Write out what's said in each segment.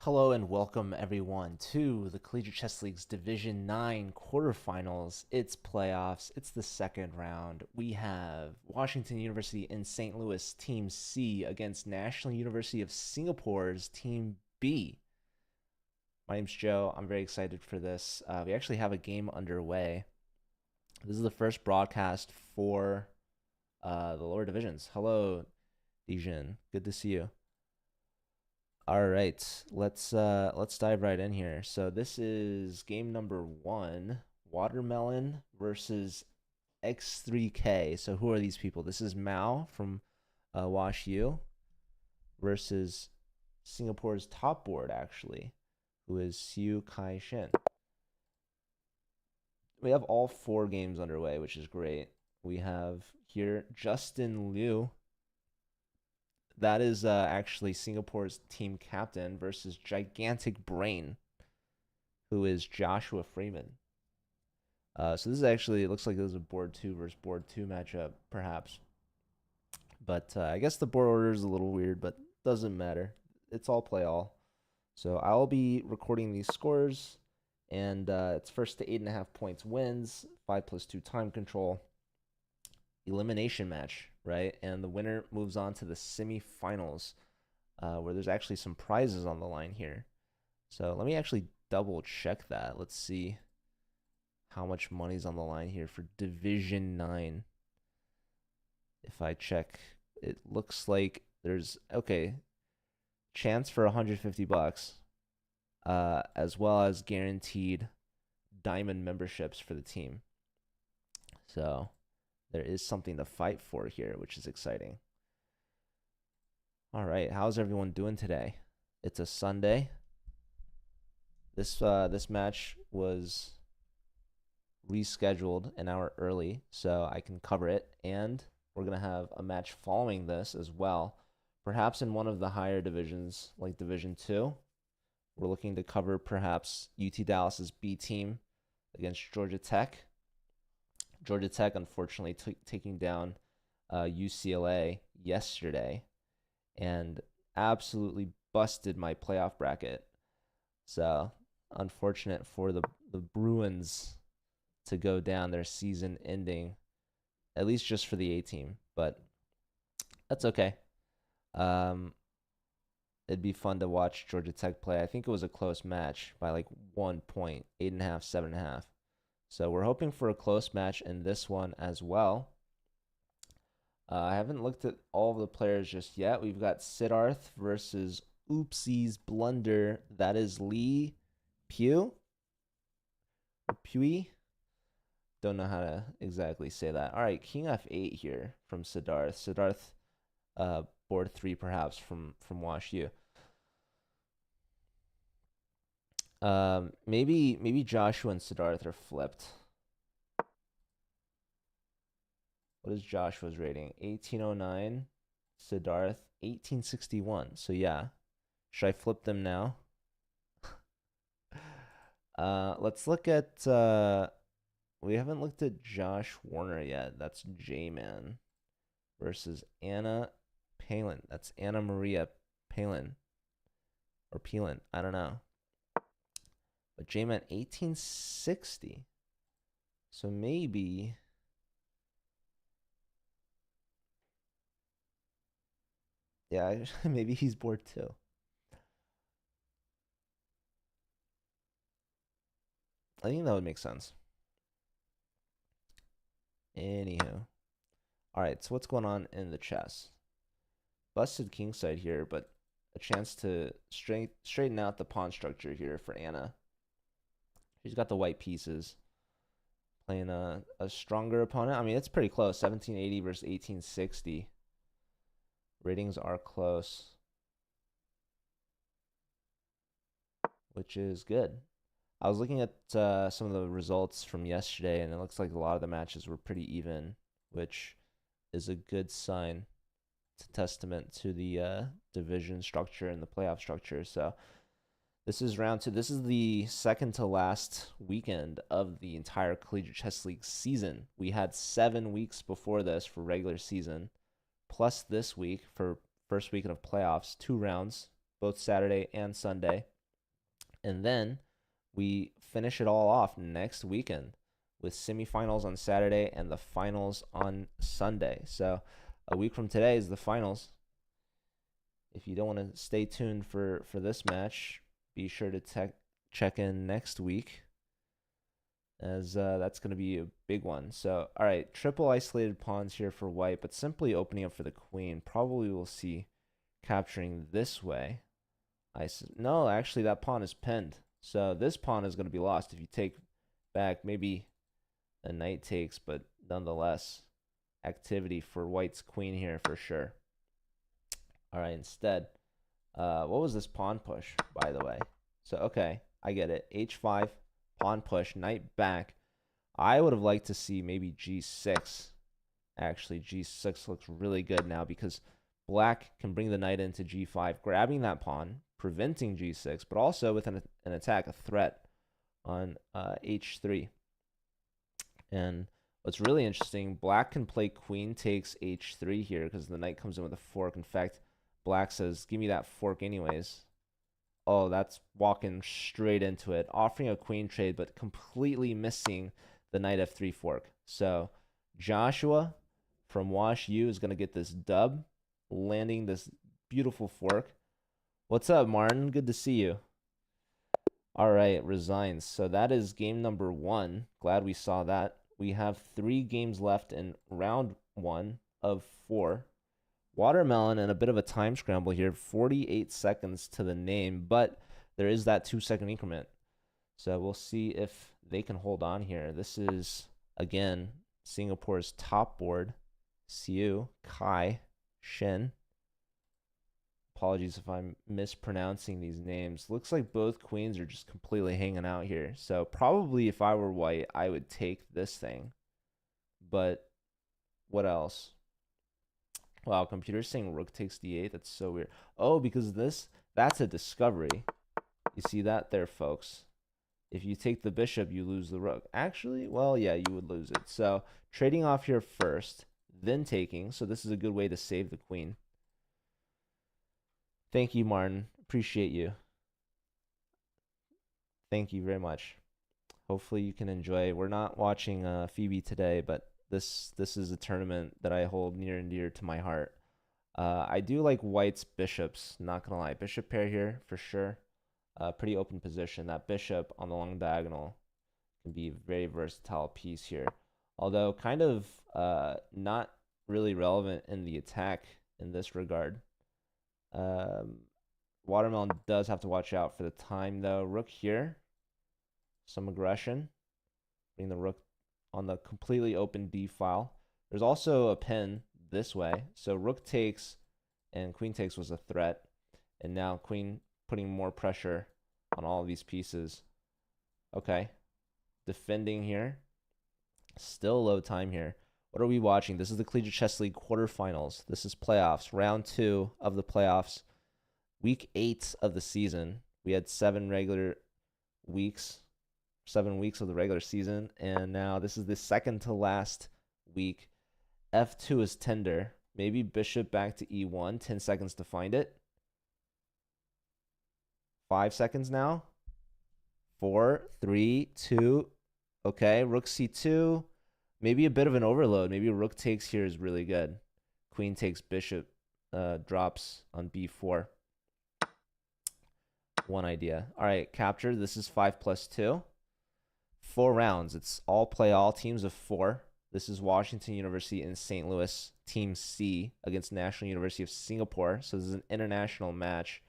Hello and welcome everyone to the Collegiate Chess League's Division 9 quarterfinals. It's playoffs. It's the second round. We have Washington University in St. Louis, Team C, against National University of Singapore's Team B. My name's Joe. I'm very excited for this. We actually have a game underway. This is the first broadcast for the lower divisions. Hello, Dijin. Good to see you. All right, let's dive right in here. So this is game number 1, Watermelon versus X3K. So who are these people? This is Mao from Wash U versus Singapore's top board, actually, who is Siu Kai Shin. We have all 4 games underway, which is great. We have here Justin Liu. That is actually Singapore's team captain versus Gigantic Brain, who is Joshua Freeman. So this is actually, it looks like this is a board 2 versus board 2 matchup, perhaps. But I guess the board order is a little weird, but doesn't matter. It's all play all. So I'll be recording these scores, and it's first to 8.5 points wins, 5+2 time control, elimination match, right? And the winner moves on to the semifinals, where there's actually some prizes on the line here. So let me actually double check that. Let's see how much money's on the line here for Division 9. If I check, it looks like there's, okay, chance for 150 bucks, as well as guaranteed diamond memberships for the team. So there is something to fight for here, which is exciting. All right, how's everyone doing today? It's a Sunday. This match was rescheduled an hour early, so I can cover it, and we're gonna have a match following this as well, perhaps in one of the higher divisions, like Division 2. We're looking to cover perhaps UT Dallas's B team against Georgia Tech. Georgia Tech, unfortunately, taking down UCLA yesterday and absolutely busted my playoff bracket. So unfortunate for the Bruins to go down, their season ending, at least just for the A team. But that's okay. It'd be fun to watch Georgia Tech play. I think it was a close match by like 1 point, 8.5, 7.5. So we're hoping for a close match in this one as well. I haven't looked at all of the players just yet. We've got Siddharth versus Oopsies Blunder. That is Lee Pugh. Pui. Don't know how to exactly say that. All right, King F8 here from Siddharth. Siddharth, board 3 perhaps from Wash U. Maybe Joshua and Siddharth are flipped. What is Joshua's rating? 1809. Siddharth 1861. So yeah, should I flip them now? Let's look at. We haven't looked at Josh Warner yet. That's J-Man versus Anna Palin. That's Anna Maria Palin or Palin. I don't know. But J-Man 1860. So maybe. Yeah, maybe he's bored too. I think that would make sense. Anywho. Alright, so what's going on in the chess? Busted kingside here, but a chance to straighten out the pawn structure here for Anna. She's got the white pieces. Playing a stronger opponent. I mean, it's pretty close. 1780 versus 1860. Ratings are close, which is good. I was looking at some of the results from yesterday, and it looks like a lot of the matches were pretty even, which is a good sign. It's a testament to the division structure and the playoff structure. So this is round 2. This is the second to last weekend of the entire Collegiate Chess League season. We had 7 weeks before this for regular season, plus this week for first weekend of playoffs, 2 rounds, both Saturday and Sunday. And then we finish it all off next weekend with semifinals on Saturday and the finals on Sunday. So a week from today is the finals. If you don't want to stay tuned for this match, be sure to check in next week, as that's going to be a big one. So, all right, triple isolated pawns here for white, but simply opening up for the queen. Probably we'll see capturing this way. No, actually, that pawn is pinned. So this pawn is going to be lost if you take back. Maybe a knight takes, but nonetheless, activity for white's queen here for sure. All right, instead, what was this pawn push, by the way? So, okay, I get it. H5, pawn push, knight back. I would have liked to see maybe G6. Actually, G6 looks really good now because black can bring the knight into G5, grabbing that pawn, preventing G6, but also with an attack, a threat on H3. And what's really interesting, black can play queen takes H3 here because the knight comes in with a fork. In fact, black says, give me that fork anyways. Oh, that's walking straight into it. Offering a queen trade, but completely missing the knight F3 fork. So Joshua from Wash U is going to get this dub, landing this beautiful fork. What's up, Martin? Good to see you. All right, resigns. So that is game number 1. Glad we saw that. We have 3 games left in round 1 of 4. Watermelon and a bit of a time scramble here. 48 seconds to the name, but there is that 2-second increment. So we'll see if they can hold on here. This is, again, Singapore's top board. Siu, Kai, Shin. Apologies if I'm mispronouncing these names. Looks like both queens are just completely hanging out here. So probably if I were white, I would take this thing. But what else? Wow, computer's saying rook takes d8. That's so weird. Oh, because that's a discovery. You see that there, folks? If you take the bishop, you lose the rook. Actually, well, yeah, you would lose it. So trading off here first, then taking. So this is a good way to save the queen. Thank you, Martin. Appreciate you. Thank you very much. Hopefully you can enjoy. We're not watching Phoebe today, but this is a tournament that I hold near and dear to my heart. I do like white's bishops, not gonna lie. Bishop pair here for sure. Pretty open position. That bishop on the long diagonal can be a very versatile piece here. Although kind of not really relevant in the attack in this regard. Watermelon does have to watch out for the time though. Rook here. Some aggression. Bring the rook on the completely open d file. There's also a pin this way. So rook takes and queen takes was a threat. And now queen putting more pressure on all of these pieces. Okay. Defending here. Still low time here. What are we watching? This is the Collegiate Chess League quarterfinals. This is playoffs. Round 2 of the playoffs. Week 8 of the season. We had 7 weeks of the regular season. And now this is the second to last week. F2 is tender. Maybe bishop back to E1. 10 seconds to find it. 5 seconds now. 4, 3, 2. Okay, rook C2. Maybe a bit of an overload. Maybe rook takes here is really good. Queen takes, bishop drops on B4. One idea. All right, capture. This is 5+2. 4 rounds. It's all play all teams of 4. This is Washington University in St. Louis, Team C against National University of Singapore. So this is an international match.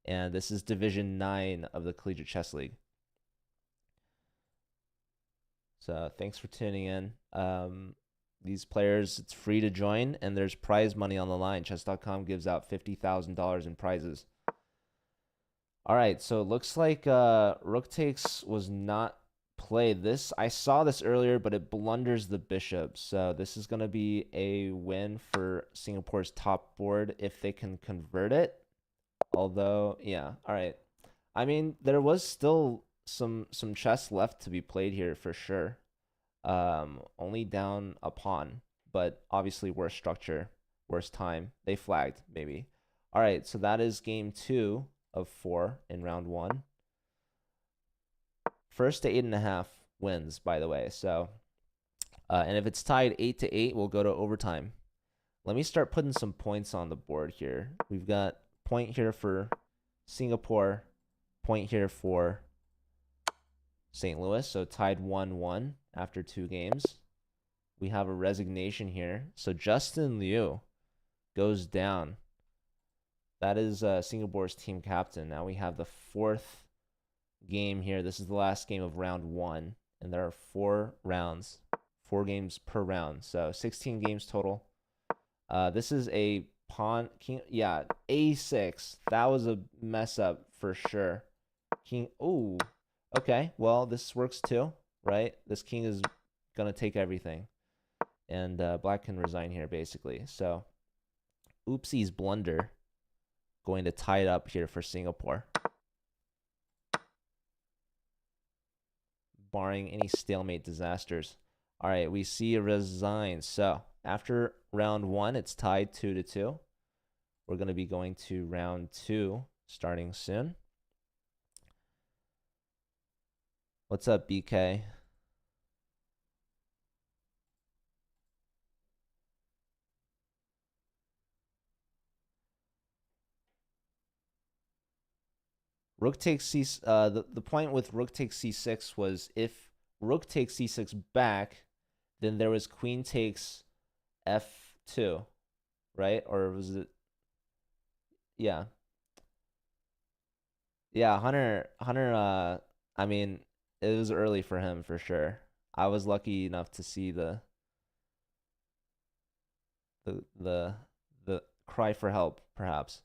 And this is Division 9 of the Collegiate Chess League. So thanks for tuning in. These players, it's free to join, and there's prize money on the line. Chess.com gives out $50,000 in prizes. All right, so it looks like rook takes was not played. I saw this earlier, but it blunders the bishop. So this is going to be a win for Singapore's top board if they can convert it. Although, yeah, all right. I mean, there was still some chess left to be played here for sure. Only down a pawn, but obviously worse structure, worse time. They flagged, maybe. All right, so that is game 2 of 4 in round 1. First to 8.5 wins, by the way. So, and if it's tied 8-8, we'll go to overtime. Let me start putting some points on the board here. We've got point here for Singapore, point here for St. Louis. So tied 1-1 after 2 games. We have a resignation here. So Justin Liu goes down. That is Singapore's team captain. Now we have the 4th game here. This is the last game of round 1, and there are 4 rounds, 4 games per round. So 16 games total. This is a pawn king. Yeah, A6. That was a mess up for sure. King. Oh, okay. Well, this works too, right? This king is gonna take everything, and black can resign here basically. So, oopsies blunder. Going to tie it up here for Singapore. Barring any stalemate disasters. All right, we see a resign. So after round 1, it's tied 2-2. We're going to be going to round 2 starting soon. What's up, BK? Rook takes c. The point with rook takes c6 was if rook takes c6 back, then there was queen takes f2, right? Or was it? Yeah. Yeah, Hunter. I mean, it was early for him for sure. I was lucky enough to see the the cry for help, perhaps.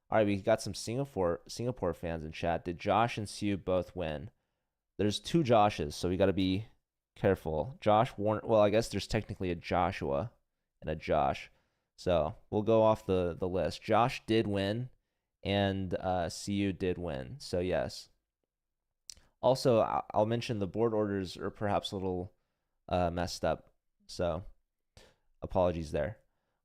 All right, we got some Singapore fans in chat. Did Josh and Sue both win? There's 2 Joshes, so we got to be careful. Josh Warner. Well, I guess there's technically a Joshua and a Josh, so we'll go off the list. Josh did win, and CU did win. So yes. Also, I'll mention the board orders are perhaps a little messed up, so apologies there.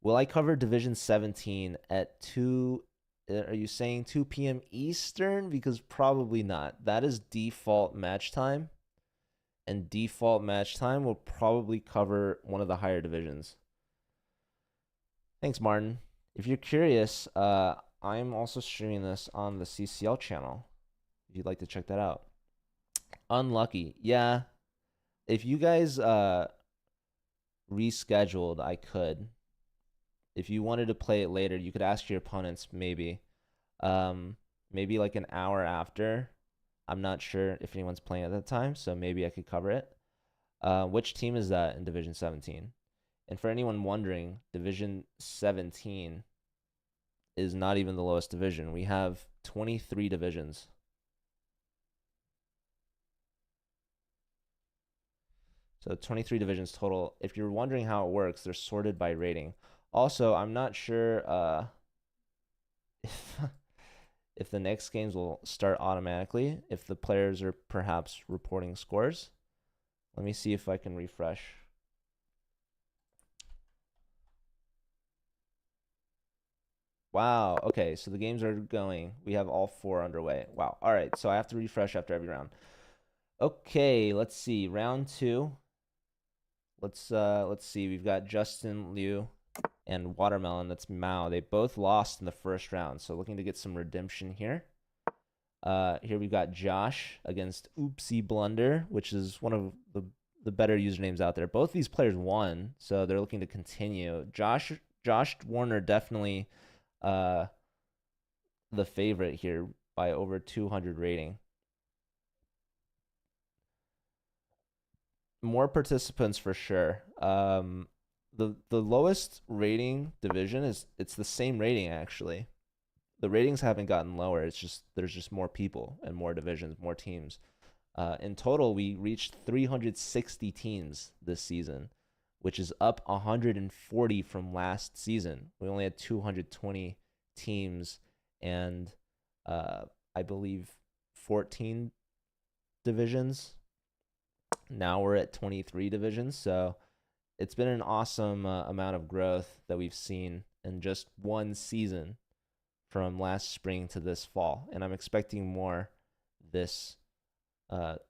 Will I cover Division 17 at 2? Are you saying 2 p.m. Eastern? Because probably not. That is default match time, and default match time will probably cover one of the higher divisions. Thanks, Martin. If you're curious, I'm also streaming this on the CCL channel, if you'd like to check that out. Unlucky. Yeah. If you guys rescheduled, I could. If you wanted to play it later, you could ask your opponents maybe. Maybe like an hour after. I'm not sure if anyone's playing at that time, so maybe I could cover it. Which team is that in Division 17? And for anyone wondering, Division 17 is not even the lowest division. We have 23 divisions. So 23 divisions total. If you're wondering how it works, they're sorted by rating. Also, I'm not sure if the next games will start automatically, if the players are perhaps reporting scores. Let me see if I can refresh. Wow, okay, so the games are going. We have all 4 underway. Wow, all right, so I have to refresh after every round. Okay, let's see, round 2. Let's see, we've got Justin Liu and Watermelon, that's Mao. They both lost in the first round, so looking to get some redemption here. Here we've got Josh against Oopsie Blunder, which is one of the better usernames out there. Both these players won, so they're looking to continue. Josh Warner definitely the favorite here by over 200 rating. More participants for sure. The lowest rating division it's the same rating actually. The ratings haven't gotten lower. It's just there's just more people and more divisions, more teams. In total, we reached 360 teams this season, which is up 140 from last season. We only had 220 teams and I believe 14 divisions. Now we're at 23 divisions, so it's been an awesome amount of growth that we've seen in just one season from last spring to this fall, and I'm expecting more this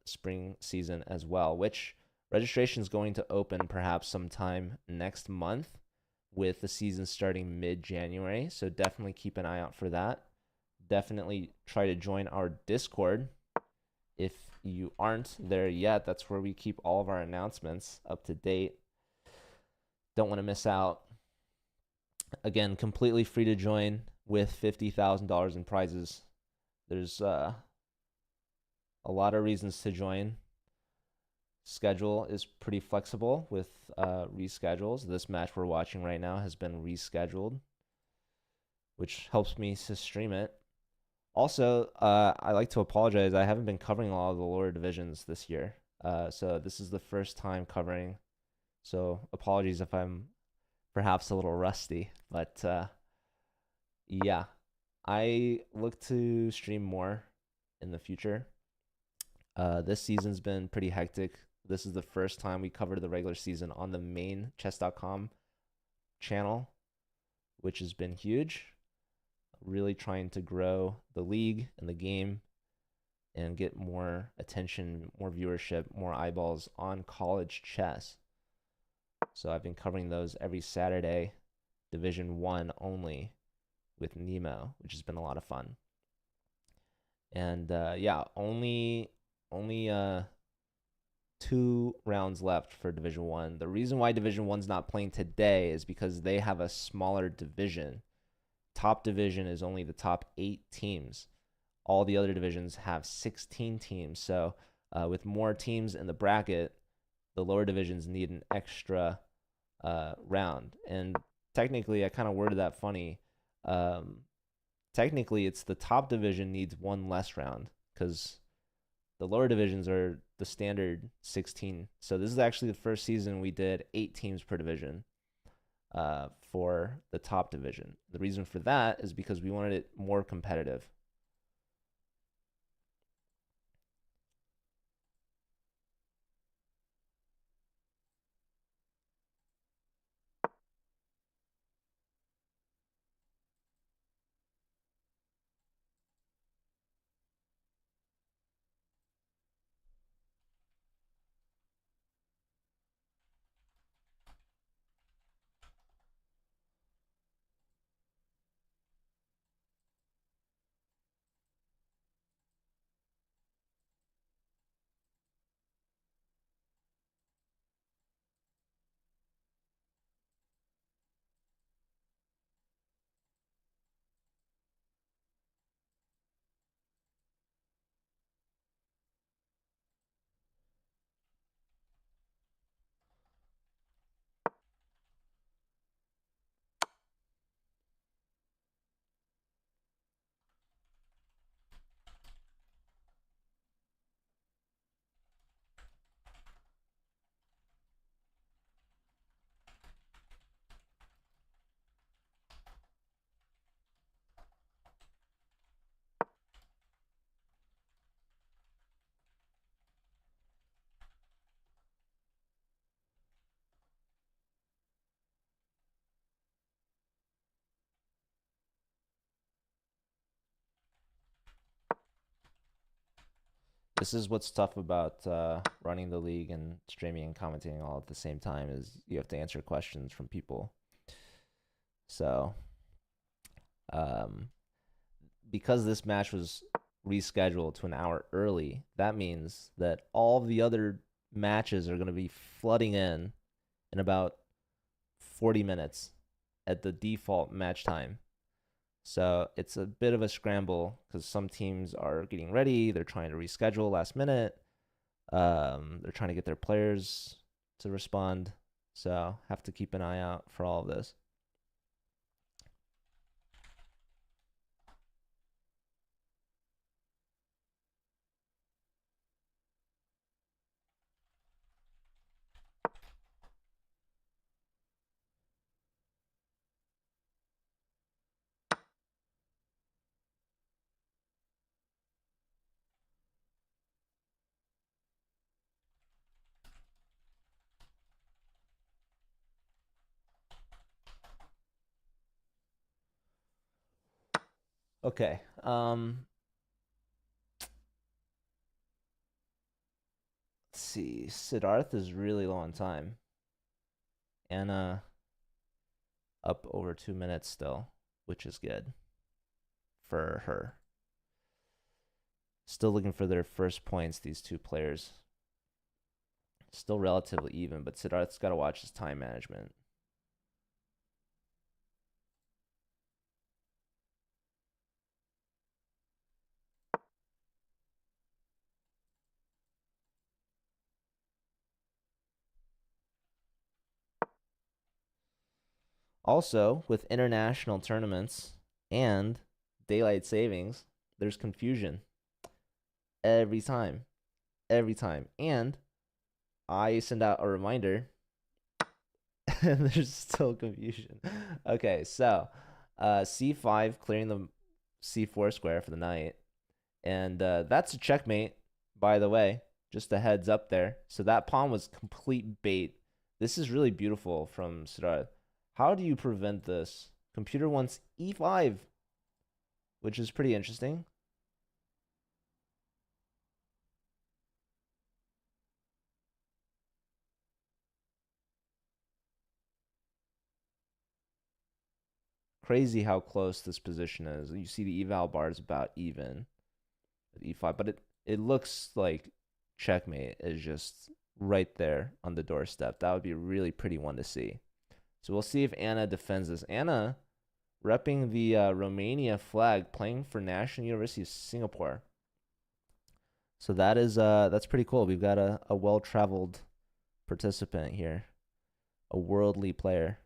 spring season as well, which registration is going to open perhaps sometime next month with the season starting mid-January. So definitely keep an eye out for that. Definitely try to join our Discord if you aren't there yet. That's where we keep all of our announcements up to date. Don't want to miss out. Again, completely free to join with $50,000 in prizes. There's a lot of reasons to join. Schedule is pretty flexible with reschedules. This match we're watching right now has been rescheduled, which helps me to stream it. Also, I like to apologize. I haven't been covering all of the lower divisions this year. So this is the first time covering. So apologies if I'm perhaps a little rusty. But yeah, I look to stream more in the future. This season's been pretty hectic. This is the first time we covered the regular season on the main chess.com channel, which has been huge. Really trying to grow the league and the game and get more attention, more viewership, more eyeballs on college chess. So I've been covering those every Saturday, Division 1 only with Nemo, which has been a lot of fun. And yeah, only 2 rounds left for Division 1. The reason why Division 1's not playing today is because they have a smaller division. Top division is only the top 8 teams. All the other divisions have 16 teams. So with more teams in the bracket, the lower divisions need an extra round. And technically, I kind of worded that funny. Technically, it's the top division needs 1 less round because the lower divisions are the standard 16. So this is actually the first season we did 8 teams per division for the top division. The reason for that is because we wanted it more competitive. This is what's tough about running the league and streaming and commenting all at the same time is you have to answer questions from people. So, um, because this match was rescheduled to an hour early, that means that all the other matches are going to be flooding in about 40 minutes at the default match time. So it's a bit of a scramble because some teams are getting ready. They're trying to reschedule last minute. They're trying to get their players to respond. So have to keep an eye out for all of this. Okay. see. Siddharth is really low on time. Anna up over 2 minutes still, which is good for her. Still looking for their first points, these two players. Still relatively even, but Siddharth's got to watch his time management. Also, with international tournaments and daylight savings, there's confusion every time. Every time. And I send out a reminder and there's still confusion. Okay, so c5 clearing the c4 square for the knight. And that's a checkmate, by the way. Just a heads up there. So that pawn was complete bait. This is really beautiful from Siddharth. How do you prevent this? Computer wants e5, which is pretty interesting. Crazy how close this position is. You see the eval bar is about even with e5, but it looks like checkmate is just right there on the doorstep. That would be a really pretty one to see. So we'll see if Anna defends this. Anna repping the Romania flag, playing for National University of Singapore. So that is that's pretty cool. We've got a well-traveled participant here, a worldly player.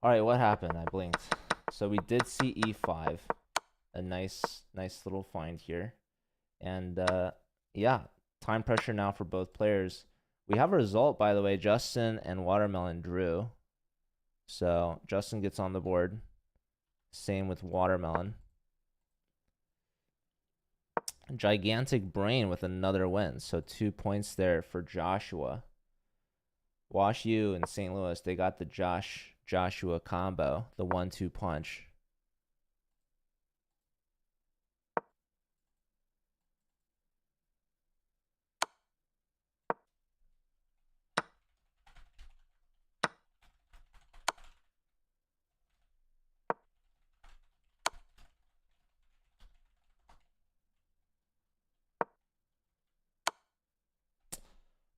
All right, what happened? I blinked. So we did see e5, a nice little find here, and yeah, time pressure now for both players. We have a result, by the way. Justin and Watermelon drew, so Justin gets on the board. Same with Watermelon. Gigantic Brain with another win, so 2 points there for Joshua. Wash U and St. Louis, they got the Joshua combo, the 1-2 punch.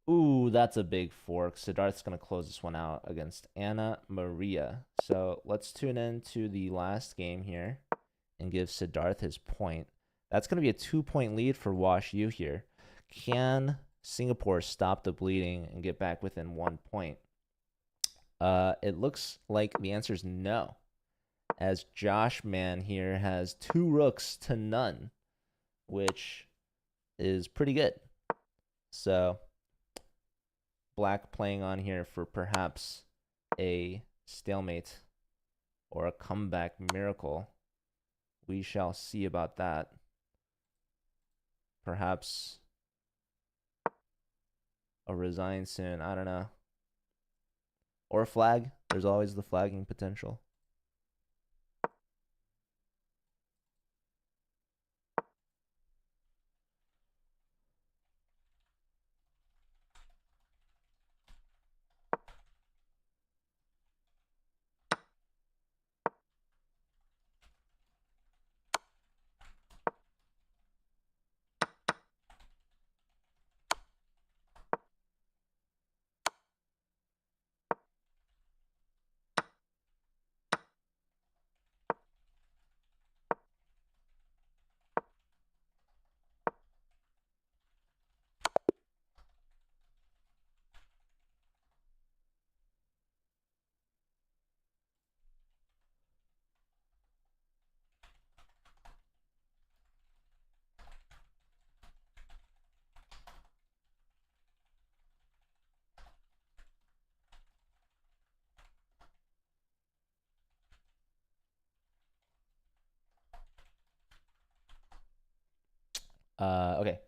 Ooh, that's a big fork. Siddharth's going to close this one out against Anna Maria. So let's tune in to the last game here and give Siddharth his point. That's going to be a 2-point lead for Wash U here. Can Singapore stop the bleeding and get back within 1 point? It looks like the answer is no, as Josh Man here has 2 rooks to none, which is pretty good. So Black playing on here for perhaps a stalemate or a comeback miracle. We shall see about that. Perhaps a resign soon. I don't know. Or a flag. There's always the flagging potential. Okay.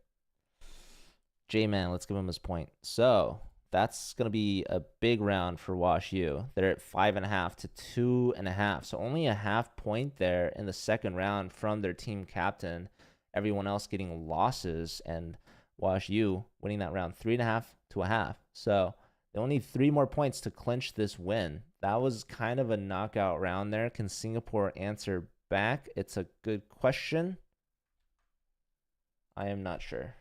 J-Man, let's give him his point. So that's gonna be a big round for Wash U. They're at 5.5 to 2.5. So only a half point there in the second round from their team captain. Everyone else getting losses, and Wash U winning that round 3.5 to a half. So they only need 3 more points to clinch this win. That was kind of a knockout round there. Can Singapore answer back? It's a good question. I am not sure.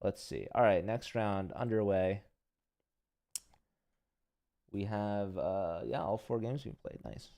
Let's see. All right, next round underway. We have yeah, all 4 games we've played. Nice.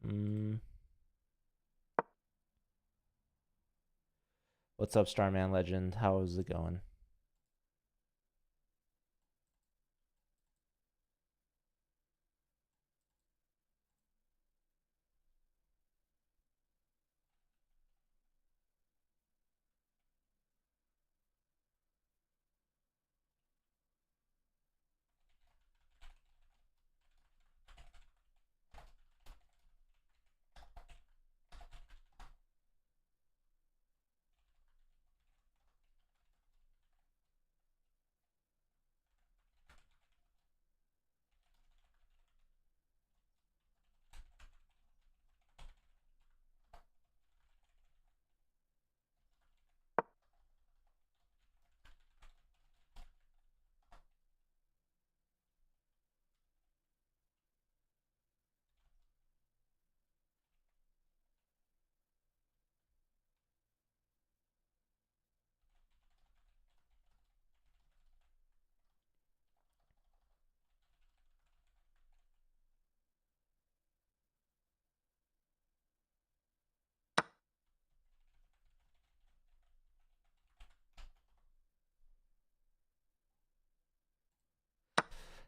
Mm. What's up, Starman Legend? How is it going?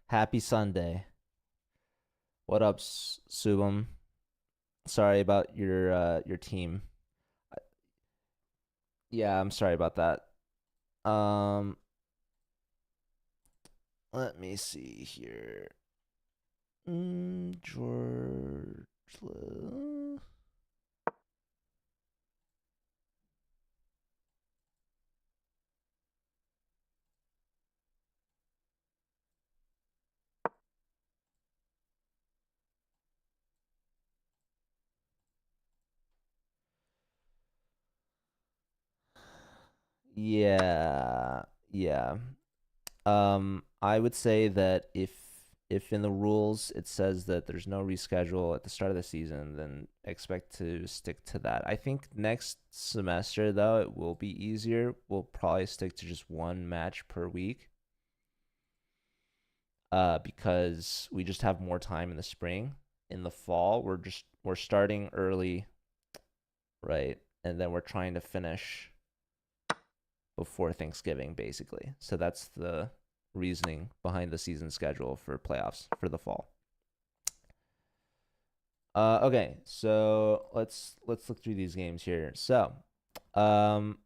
Happy Sunday. What up, Subum? Sorry about your team. Yeah, I'm sorry about that. Um, let me see here. George. Yeah, yeah. I would say that if in the rules it says that there's no reschedule at the start of the season, then expect to stick to that. I think next semester though it will be easier. We'll probably stick to just 1 match per week. Because we just have more time in the spring. In the fall, we're starting early, right? And then we're trying to finish before Thanksgiving, basically. So that's the reasoning behind the season schedule for playoffs for the fall. Okay, so let's look through these games here. So, um,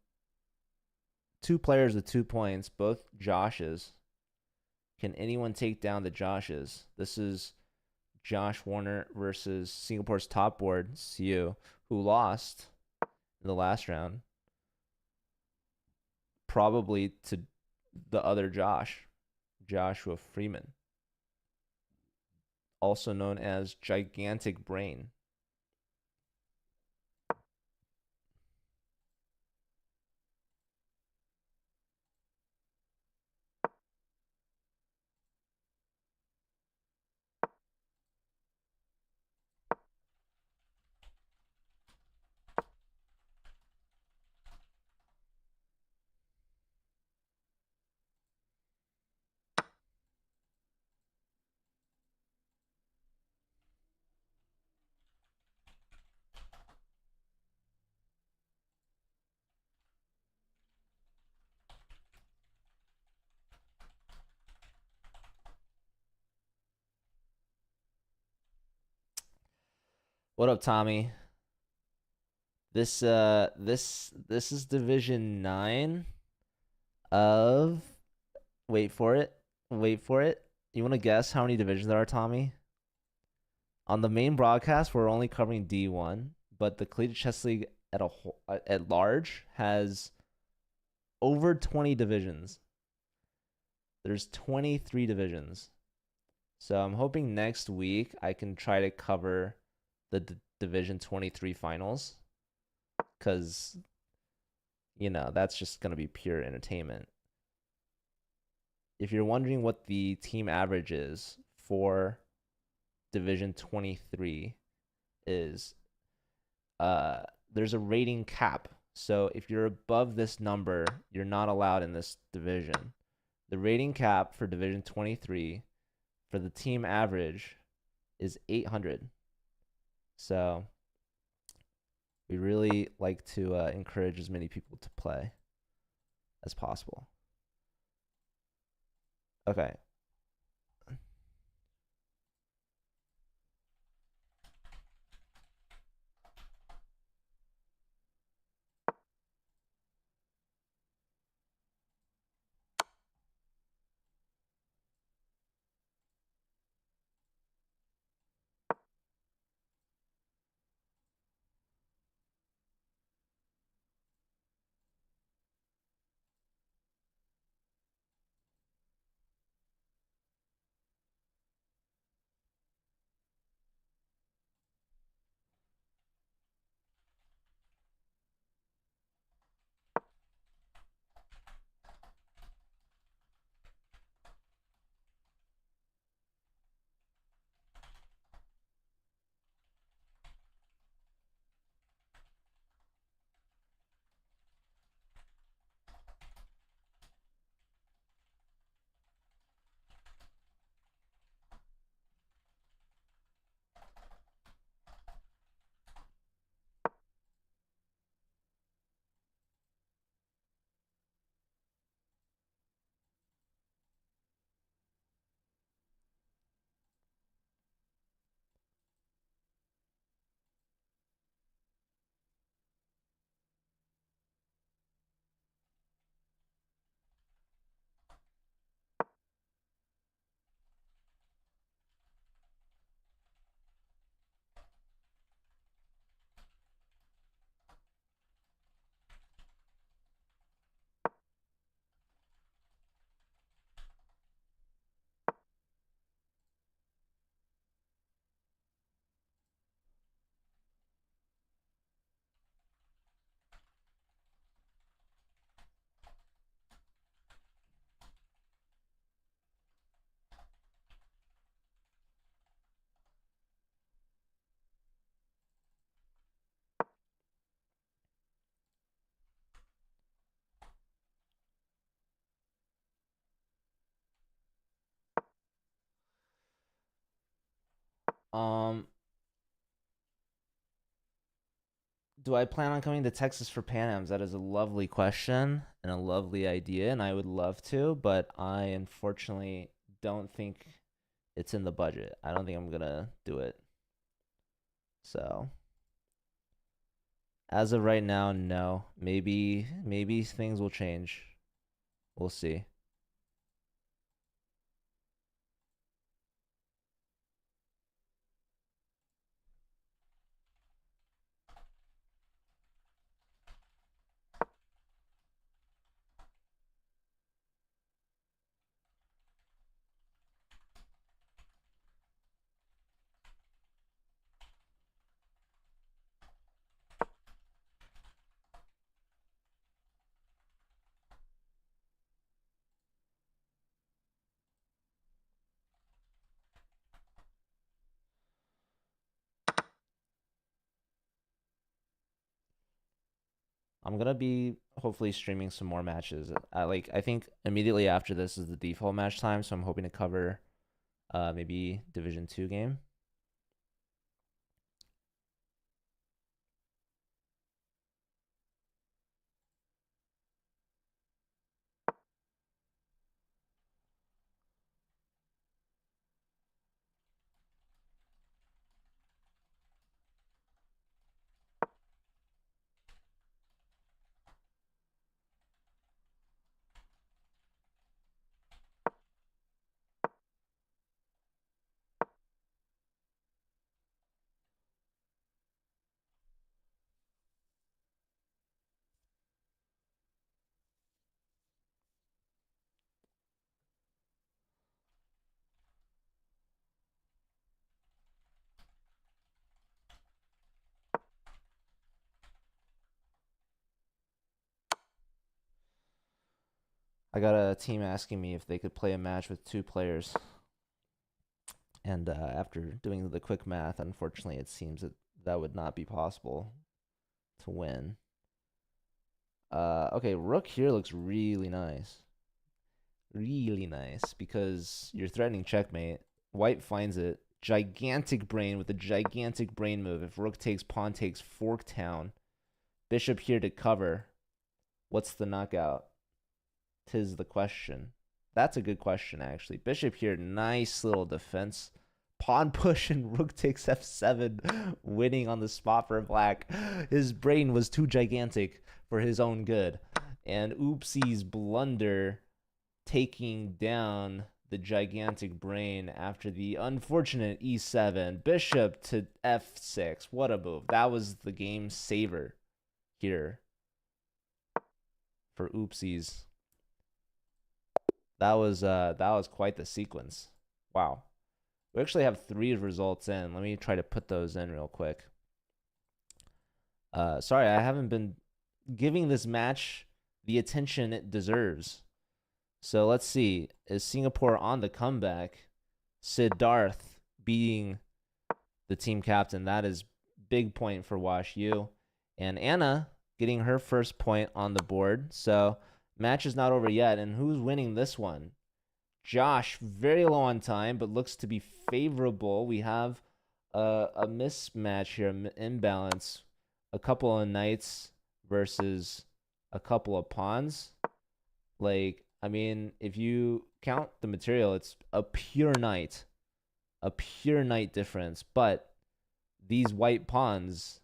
two players with 2 points, both Joshes. Can anyone take down the Joshes? This is Josh Warner versus Singapore's top board, Siu, who lost in the last round, probably to the other Joshua Freeman, also known as Gigantic Brain. What up, Tommy? This is Division 9 of, wait for it. Wait for it. You want to guess how many divisions there are, Tommy? On the main broadcast, we're only covering D1, but the Collegiate Chess League at large has over 20 divisions. There's 23 divisions. So I'm hoping next week I can try to cover the Division 23 finals, because, that's just going to be pure entertainment. If you're wondering what the team average is for Division 23 is, there's a rating cap. So if you're above this number, you're not allowed in this division. The rating cap for Division 23 for the team average is 800. So we really like to encourage as many people to play as possible. Okay. Um, do I plan on coming to Texas for Pan Ams? That is a lovely question and a lovely idea, and I would love to, but I unfortunately don't think it's in the budget. I don't think I'm gonna do it. So As of right now, no. Maybe things will change. We'll see. I'm gonna be hopefully streaming some more matches. I think immediately after this is the default match time, so I'm hoping to cover maybe Division 2 game. I got a team asking me if they could play a match with 2 players. And after doing the quick math, unfortunately, it seems that that would not be possible to win. Okay, rook here looks really nice. Really nice because you're threatening checkmate. White finds it. Gigantic brain with a gigantic brain move. If rook takes, pawn takes, fork town. Bishop here to cover. What's the knockout? 'Tis the question. That's a good question, actually. Bishop here, nice little defense. Pawn push and rook takes f7, winning on the spot for black. His brain was too gigantic for his own good. And oopsie's blunder taking down the gigantic brain after the unfortunate e7. Bishop to f6. What a move. That was the game saver here for oopsies. That was quite the sequence. Wow. We actually have 3 results in. Let me try to put those in real quick. Sorry, I haven't been giving this match the attention it deserves. So let's see. Is Singapore on the comeback? Siddharth beating the team captain. That is big point for Wash U. And Anna getting her first point on the board. So match is not over yet. And who's winning this one? Josh, very low on time, but looks to be favorable. We have a mismatch here, an imbalance. A couple of knights versus a couple of pawns. Like, I mean, if you count the material, it's a pure knight difference. But these white pawns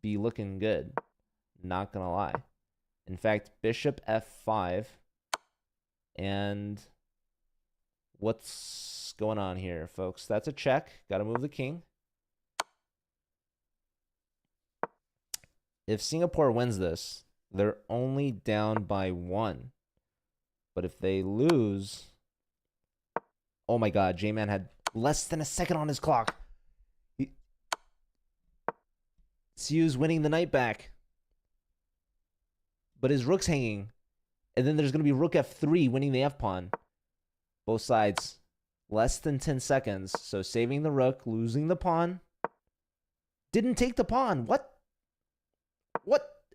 be looking good. Not gonna lie. In fact, bishop f5. And what's going on here, folks? That's a check. Got to move the king. If Singapore wins this, they're only down by 1. But if they lose... Oh my god, J-Man had less than a second on his clock. Siu's winning the knight back. But his rook's hanging. And then there's going to be rook f3 winning the f-pawn. Both sides. Less than 10 seconds. So saving the rook, losing the pawn. Didn't take the pawn. What?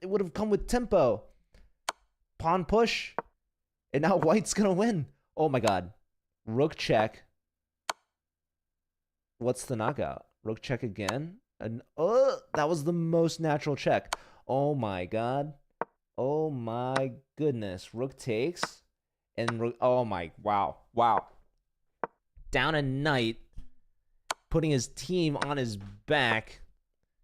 It would have come with tempo. Pawn push. And now white's going to win. Oh my god. Rook check. What's the knockout? Rook check again? And that was the most natural check. Oh my god. Oh my goodness. Rook takes. And rook, oh my, wow. Down a knight. Putting his team on his back.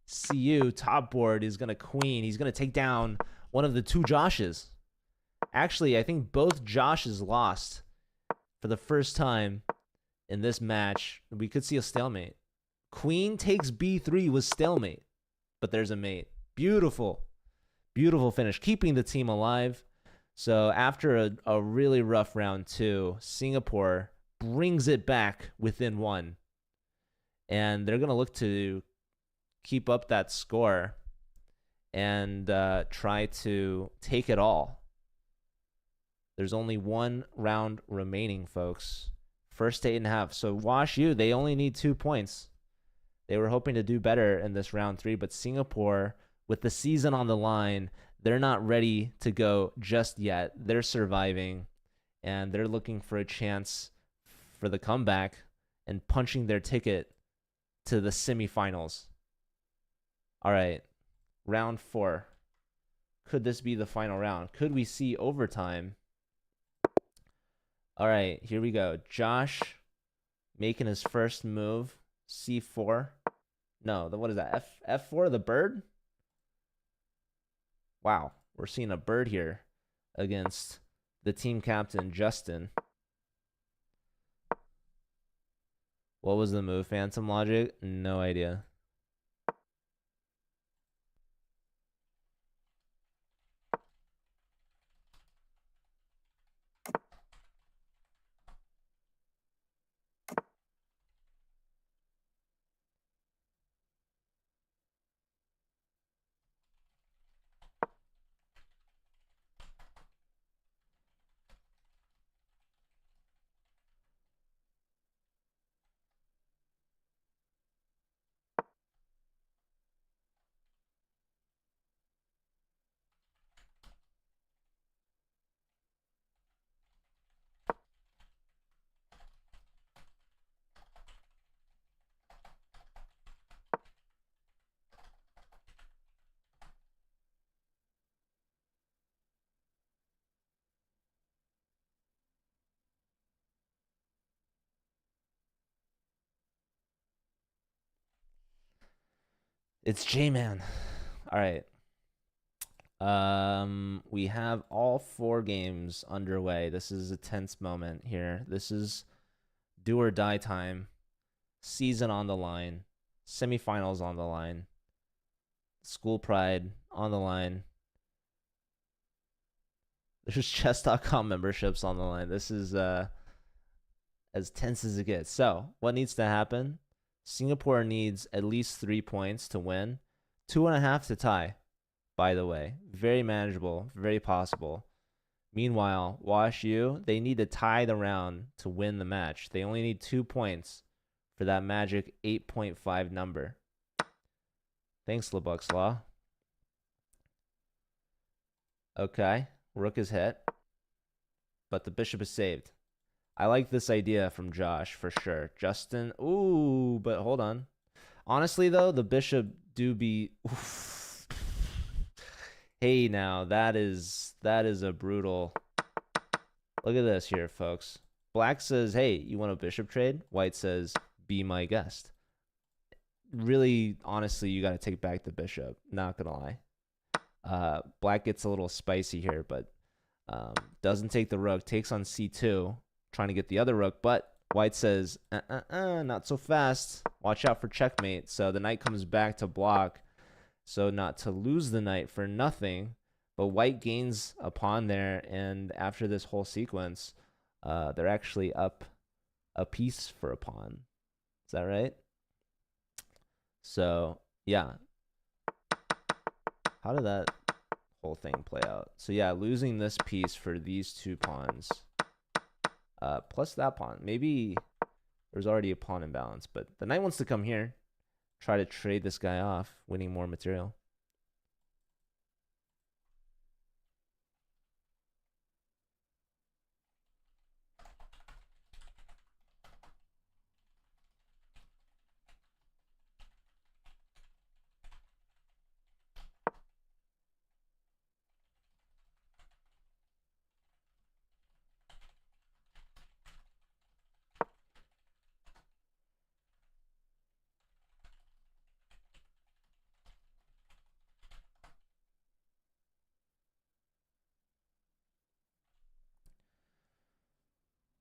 CU top board is going to queen. He's going to take down one of the two Joshes. Actually, I think both Joshes lost for the first time in this match. We could see a stalemate. Queen takes B3 with stalemate, but there's a mate. Beautiful. Beautiful finish, keeping the team alive. So after a really rough round 2, Singapore brings it back within 1. And they're going to look to keep up that score and try to take it all. There's only 1 round remaining, folks. First 8.5. So Wash U, they only need 2 points. They were hoping to do better in this round 3, but Singapore, with the season on the line, they're not ready to go just yet. They're surviving, and they're looking for a chance for the comeback and punching their ticket to the semifinals. All right, round 4. Could this be the final round? Could we see overtime? All right, here we go. Josh making his first move. C4. No, what is that? F4, the bird? Wow, we're seeing a bird here against the team captain, Justin. What was the move? Phantom Logic? No idea. It's J-Man. All right. We have all 4 games underway. This is a tense moment here. This is do or die time. Season on the line. Semifinals on the line. School pride on the line. There's chess.com memberships on the line. This is as tense as it gets. So, what needs to happen? Singapore needs at least 3 points to win. 2.5 to tie, by the way. Very manageable, very possible. Meanwhile, Wash U, they need to tie the round to win the match. They only need 2 points for that magic 8.5 number. Thanks, LeBuck's Law. Okay, rook is hit, but the bishop is saved. I like this idea from Josh for sure. Justin, ooh, but hold on. Honestly, though, the bishop do be... Oof. Hey, now, that is a brutal... Look at this here, folks. Black says, hey, you want a bishop trade? White says, be my guest. Really, honestly, you got to take back the bishop. Not going to lie. Black gets a little spicy here, but doesn't take the rook. Takes on c2, trying to get the other rook, but White says, not so fast. Watch out for checkmate. So the knight comes back to block. So not to lose the knight for nothing, but White gains a pawn there, and after this whole sequence, they're actually up a piece for a pawn. Is that right? So, yeah. How did that whole thing play out? So, yeah, losing this piece for these 2 pawns. Plus that pawn. Maybe there's already a pawn imbalance, but the knight wants to come here. Try to trade this guy off, winning more material.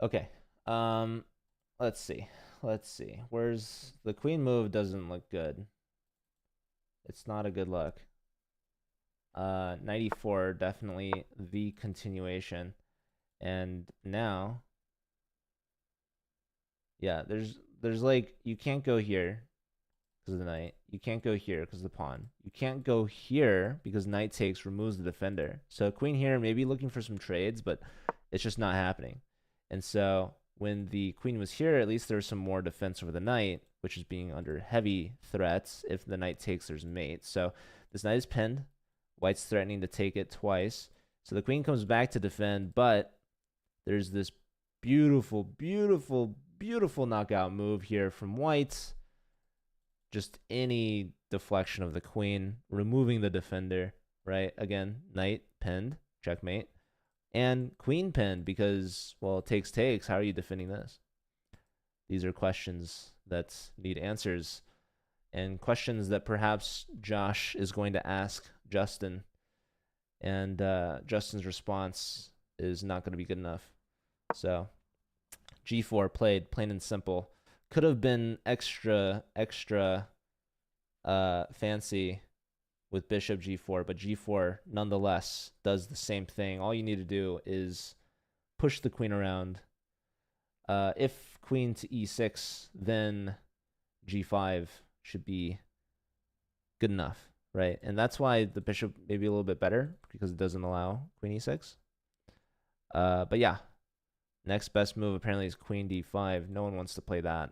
Okay. Let's see. Let's see. Where's the queen move doesn't look good. It's not a good look. 94 definitely the continuation. And now, yeah, there's like you can't go here because of the knight. You can't go here because of the pawn. You can't go here because knight takes removes the defender. So queen here maybe looking for some trades, but it's just not happening. And so when the queen was here, at least there's some more defense over the knight, which is being under heavy threats. If the knight takes, there's mate. So this knight is pinned. White's threatening to take it twice. So the queen comes back to defend, but there's this beautiful, beautiful, beautiful knockout move here from white. Just any deflection of the queen, removing the defender, right? Again, knight pinned, checkmate. And queen pinned because, well, takes. How are you defending this? These are questions that need answers, and questions that perhaps Josh is going to ask Justin, and Justin's response is not going to be good enough. So g4 played, plain and simple. Could have been extra fancy with bishop g4, but g4 nonetheless does the same thing. All you need to do is push the queen around. If queen to e6, then g5 should be good enough, right? And that's why the bishop may be a little bit better, because it doesn't allow queen e6. But yeah, next best move apparently is queen d5. No one wants to play that.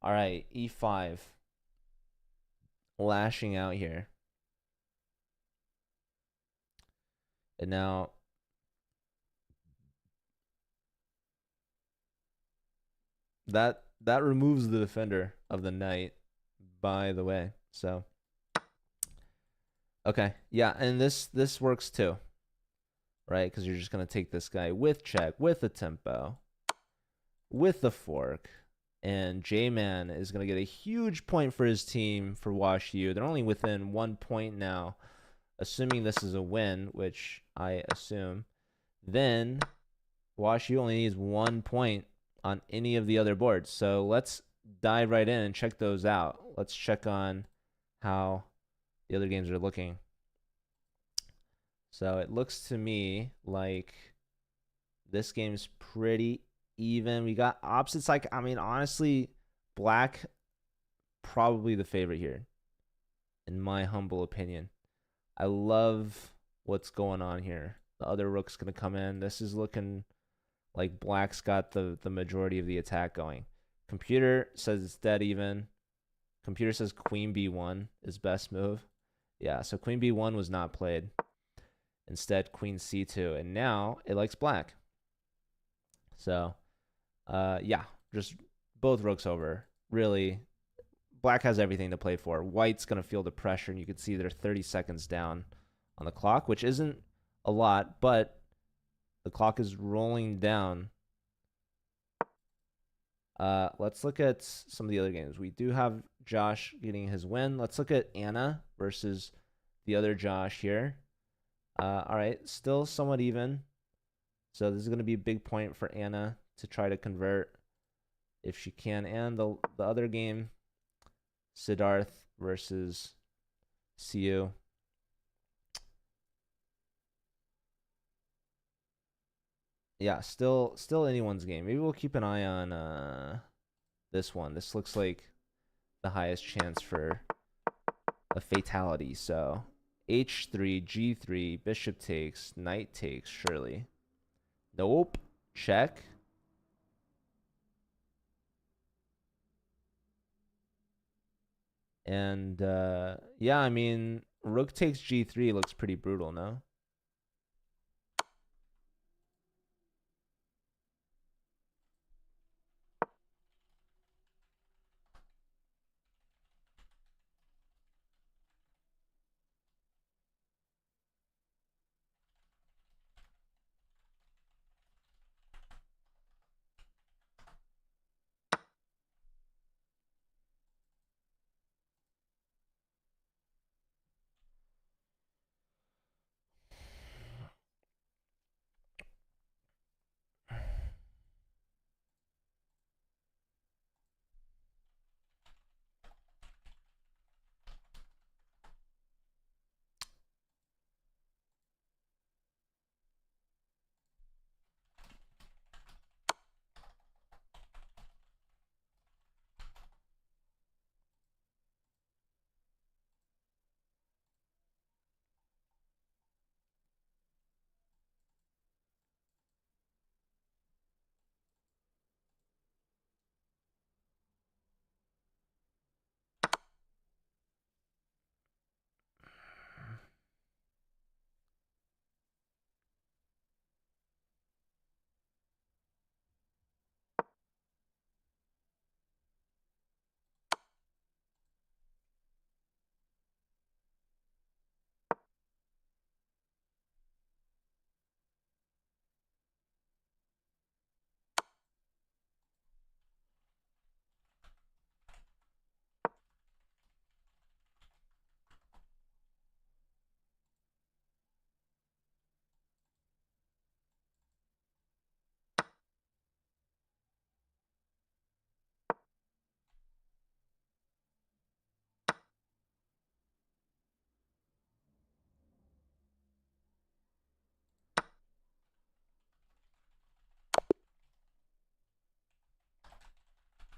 All right, e5. Lashing out here. And now that removes the defender of the knight, by the way. So okay, yeah, and this works too, right? Because you're just gonna take this guy with check, with a tempo, with the fork, and J-Man is gonna get a huge point for his team for Wash U. They're only within 1 point now, assuming this is a win, which I assume. Then Wash U only needs 1 point on any of the other boards. So let's dive right in and check those out. Let's check on how the other games are looking. So it looks to me like this game's pretty even. We got opposites. Like, I mean, honestly, black probably the favorite here, in my humble opinion. I love what's going on here. The other rook's gonna come in. This is looking like black's got the majority of the attack going. Computer says it's dead even. Computer says queen b1 is best move. Yeah, so queen b1 was not played. Instead, queen c2. And now it likes black. So, yeah, just both rooks over. Really, black has everything to play for. White's going to feel the pressure, and you can see they're 30 seconds down on the clock, which isn't a lot, but the clock is rolling down. Let's look at some of the other games. We do have Josh getting his win. Let's look at Anna versus the other Josh here. All right, still somewhat even. So this is going to be a big point for Anna to try to convert if she can. And the other game, Siddharth versus CU. Yeah, still anyone's game. Maybe we'll keep an eye on this one. This looks like the highest chance for a fatality. So h3, g3, bishop takes, knight takes, surely. Nope. Check. And yeah, I mean, rook takes g3 looks pretty brutal, no?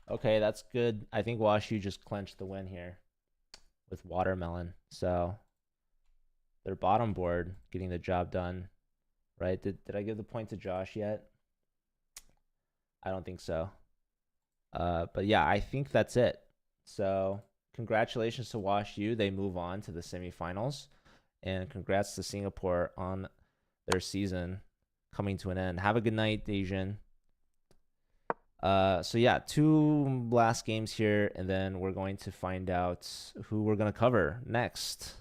Okay, that's good. I think WashU just clinched the win here with Watermelon. So their bottom board getting the job done, right? Did I give the point to Josh yet? I don't think so. But yeah, I think that's it. So congratulations to WashU. They move on to the semifinals. And congrats to Singapore on their season coming to an end. Have a good night, Asian. So yeah, 2 last games here, and then we're going to find out who we're going to cover next.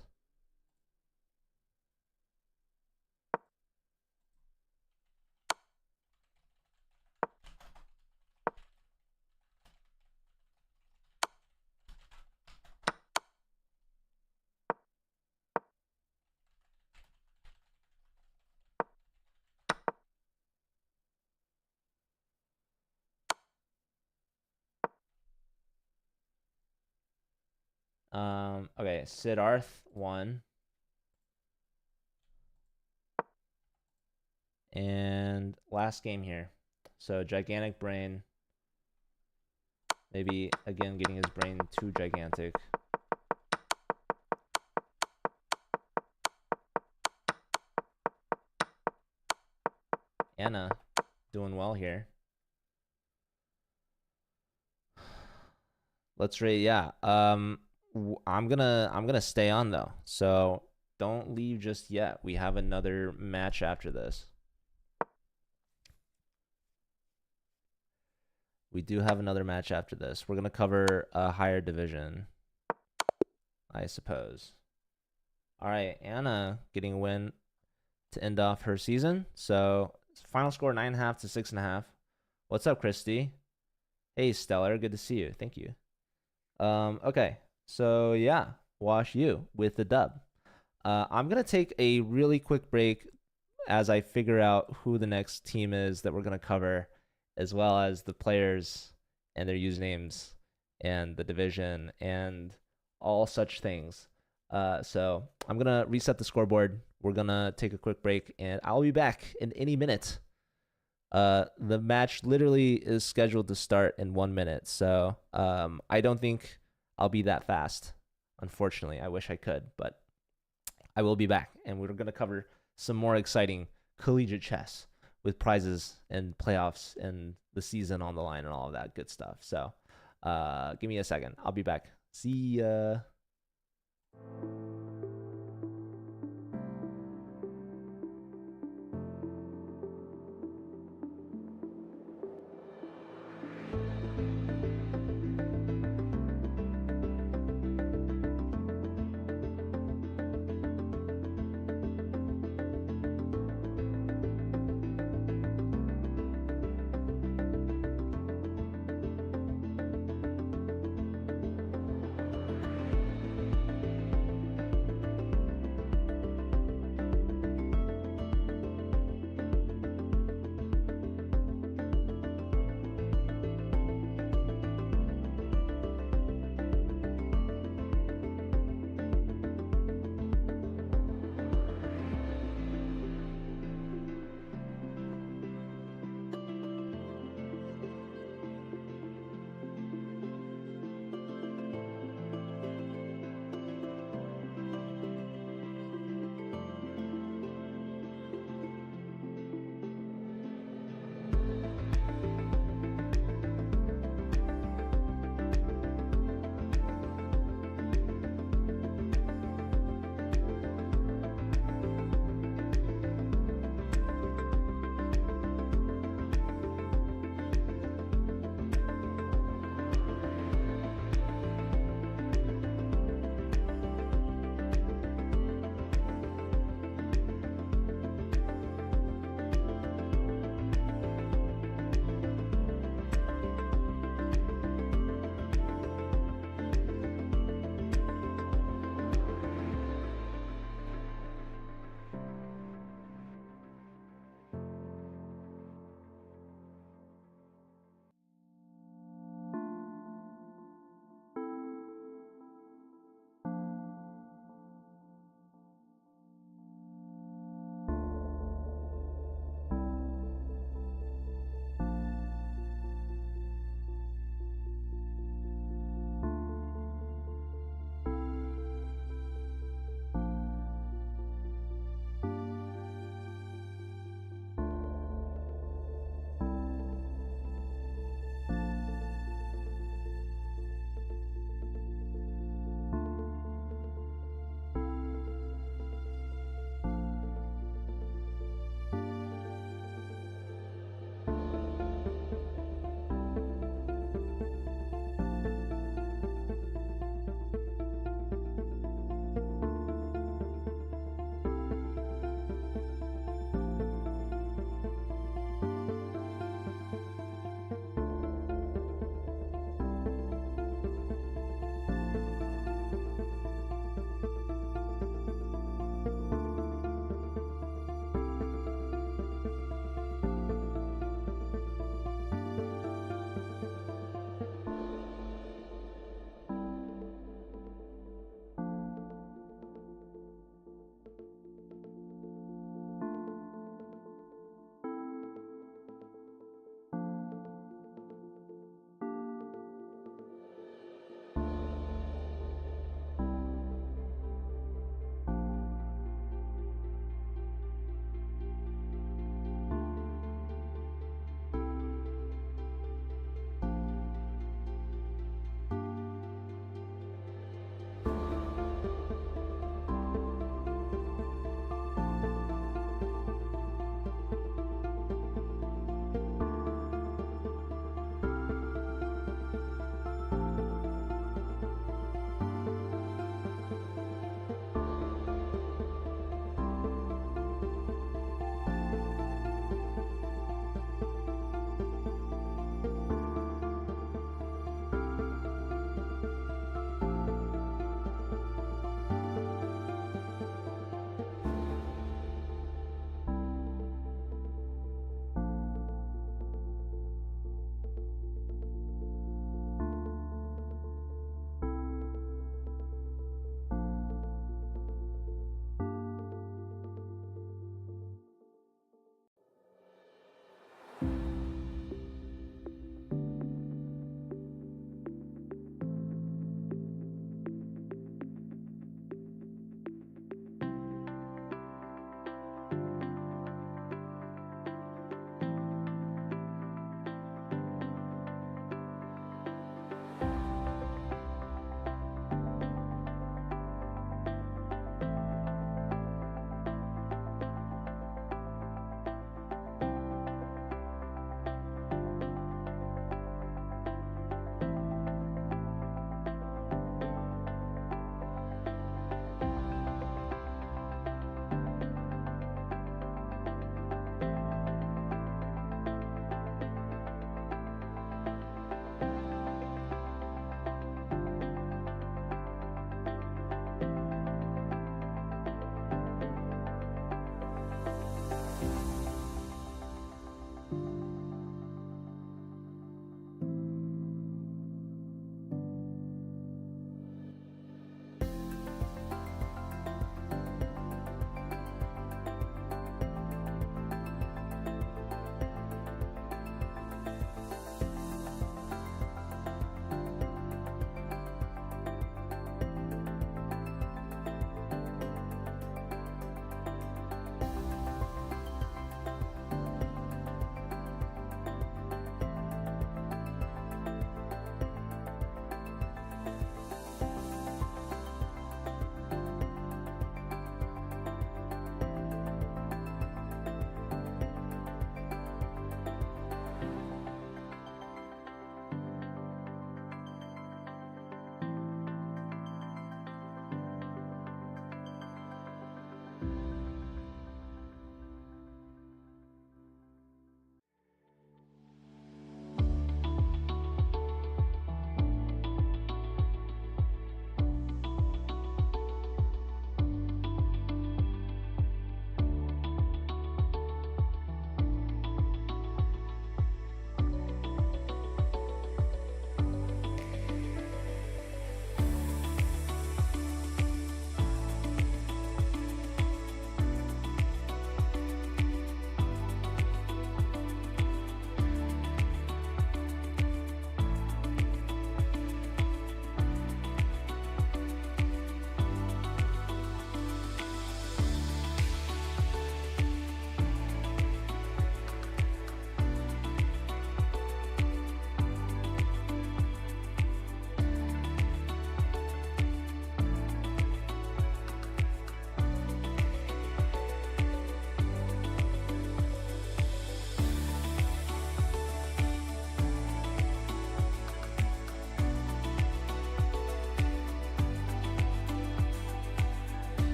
Okay, Siddharth won. And last game here. So Gigantic Brain, maybe again getting his brain too gigantic. Anna doing well here. Let's rate, yeah. I'm gonna stay on though. So don't leave just yet. We have another match after this. We do have another match after this. We're gonna cover a higher division, I suppose. All right, Anna getting a win to end off her season. So final score 9.5 to 6.5. What's up, Christy? Hey, Stellar, good to see you. Thank you. Okay, so yeah, WashU with the dub. I'm gonna take a really quick break as I figure out who the next team is that we're gonna cover, as well as the players and their usernames and the division and all such things. So I'm gonna reset the scoreboard. We're gonna take a quick break, and I'll be back in any minute. The match literally is scheduled to start in 1 minute, so I don't think I'll be that fast. Unfortunately, I wish I could, but I will be back, and we're gonna cover some more exciting collegiate chess with prizes and playoffs and the season on the line and all of that good stuff. So, give me a second. I'll be back. See ya.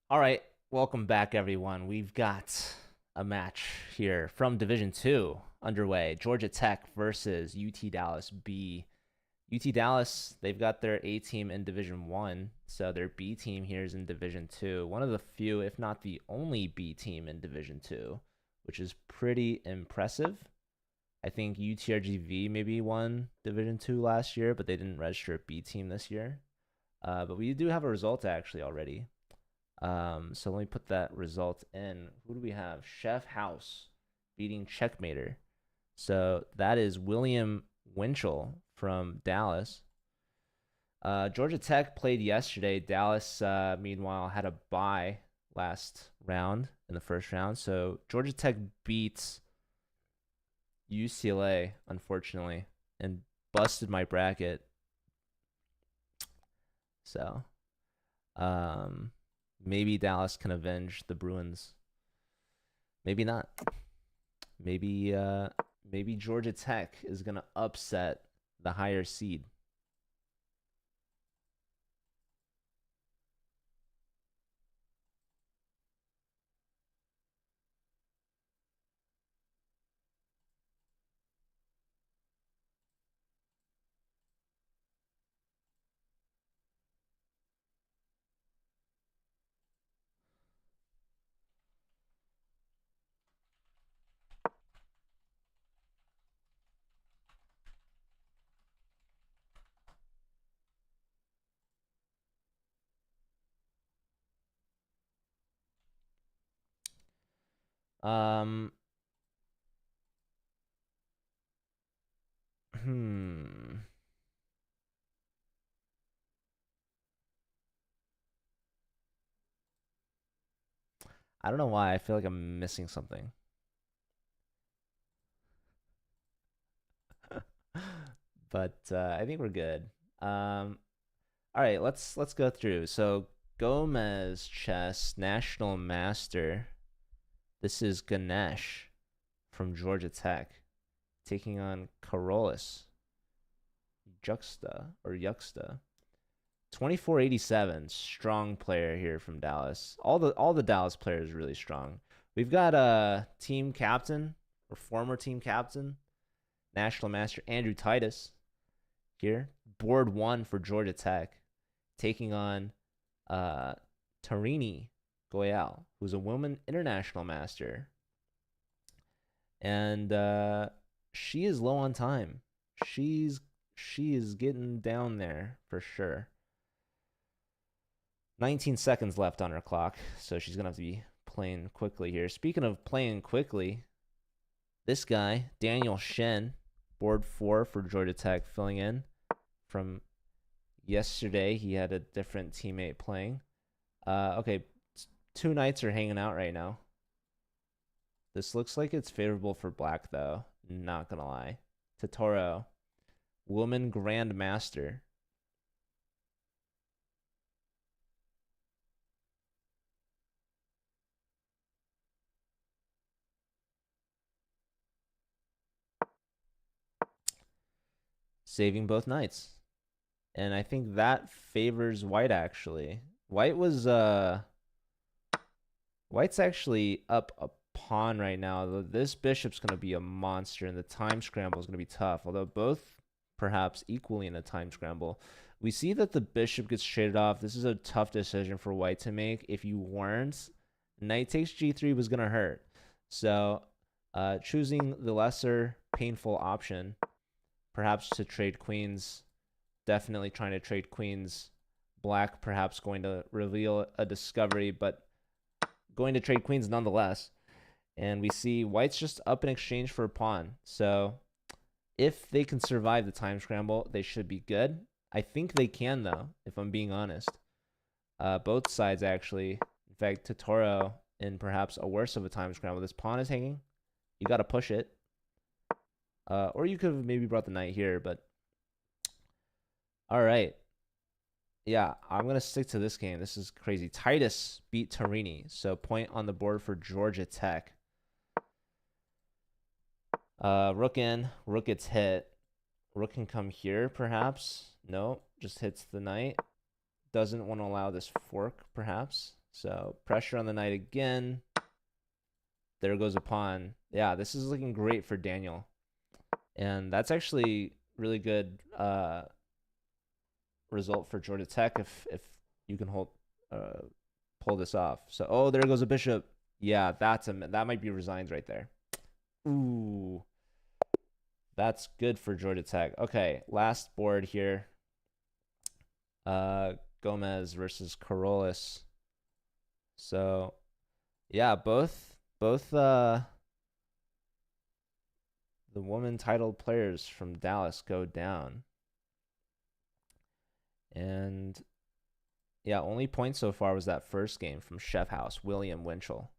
All right, welcome back, everyone. We've got a match here from Division Two underway. Georgia Tech versus UT Dallas B. UT Dallas, they've got their A team in Division One, so their B team here is in Division Two. One of the few, if not the only B team in Division Two, which is pretty impressive. I think UTRGV maybe won Division Two last year, but they didn't register a B team this year. But we do have a result actually already. So let me put that result in. Who do we have? Chef House beating Checkmater. So that is William Winchell from Dallas. Georgia Tech played yesterday. Dallas, meanwhile, had a bye last round in the first round. So Georgia Tech beats UCLA, unfortunately, and busted my bracket. So, maybe Dallas can avenge the Bruins. Maybe not. Maybe Georgia Tech is gonna upset the higher seed. Um, hmm. I don't know why. I feel like I'm missing something. But I think we're good. All right, let's go through. So Gomez chess national master. This is Ganesh from Georgia Tech taking on Carolus Yuxta. 2487, strong player here from Dallas. All the Dallas players really strong. We've got a team captain or former team captain, national master Andrew Titus here, board one for Georgia Tech, taking on Tarini Goyal, who's a woman international master, and she is low on time. She is getting down there for sure. 19 seconds left on her clock, so she's gonna have to be playing quickly here. Speaking of playing quickly, this guy Daniel Shen, board four for Georgia Tech, filling in from yesterday. He had a different teammate playing. Okay, two knights are hanging out right now. This looks like it's favorable for black, though. Not gonna lie. Totoro, woman grandmaster. Saving both knights. And I think that favors white actually. White's actually up a pawn right now. This bishop's going to be a monster, and the time scramble is going to be tough. Although both perhaps equally in a time scramble. We see that the bishop gets traded off. This is a tough decision for white to make. If you weren't, knight takes g3 was going to hurt. So choosing the lesser painful option, perhaps to trade queens, definitely trying to trade queens. Black perhaps going to reveal a discovery, but going to trade queens nonetheless. And we see white's just up in exchange for a pawn. So if they can survive the time scramble, they should be good. I think they can, though, if I'm being honest. Both sides, actually. In fact, Totoro in perhaps a worse of a time scramble. This pawn is hanging. You got to push it. Or you could have maybe brought the knight here, but... All right. Yeah, I'm going to stick to this game. This is crazy. Titus beat Tarini. So point on the board for Georgia Tech. Rook in. Rook gets hit. Rook can come here, perhaps. No, just hits the knight. Doesn't want to allow this fork, perhaps. So pressure on the knight again. There goes a pawn. Yeah, this is looking great for Daniel. And that's actually really good result for Georgia Tech if you can pull this off. So oh, there goes a bishop. Yeah, that might be resigned right there. Ooh, that's good for Georgia Tech. Okay, last board here. Gomez versus Corollas. So yeah, both the woman titled players from Dallas go down. And yeah, only point so far was that first game from Chef House, William Winchell.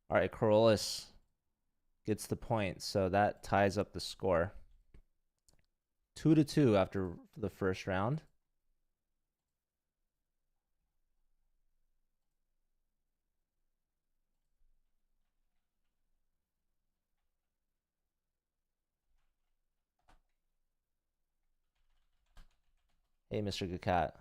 All right, Corollas gets the point, so that ties up the score. 2-2 after the first round. Hey, Mr. Good Cat.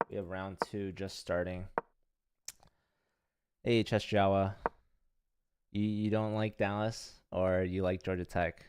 We have round 2 just starting. Hey, Chess Jawa. You don't like Dallas or you like Georgia Tech?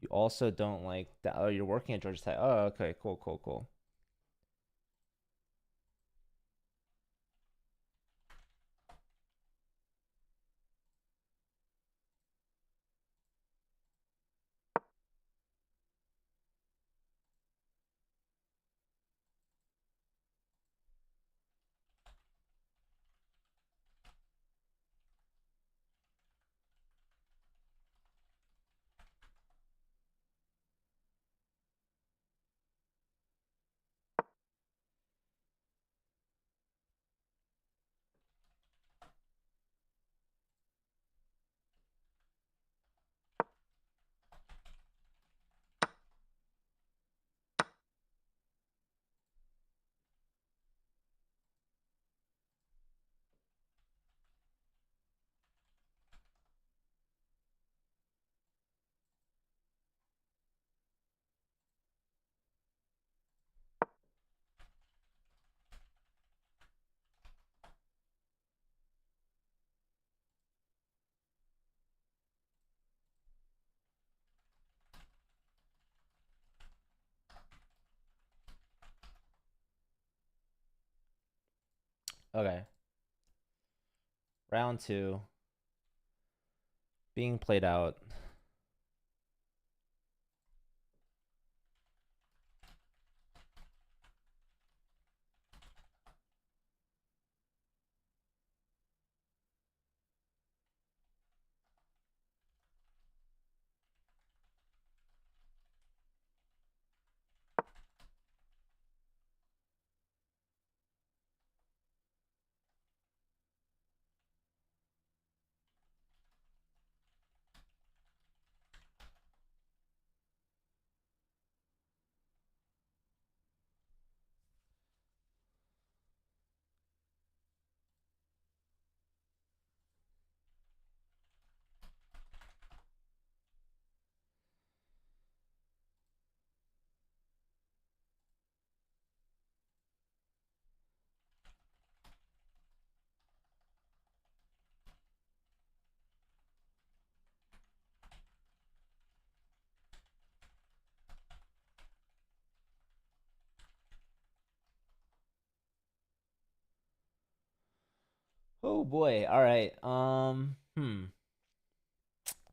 You also don't like that. Oh, you're working at Georgia Tech. Oh, okay, cool, cool, cool. Okay. Round two being played out. Oh boy. All right.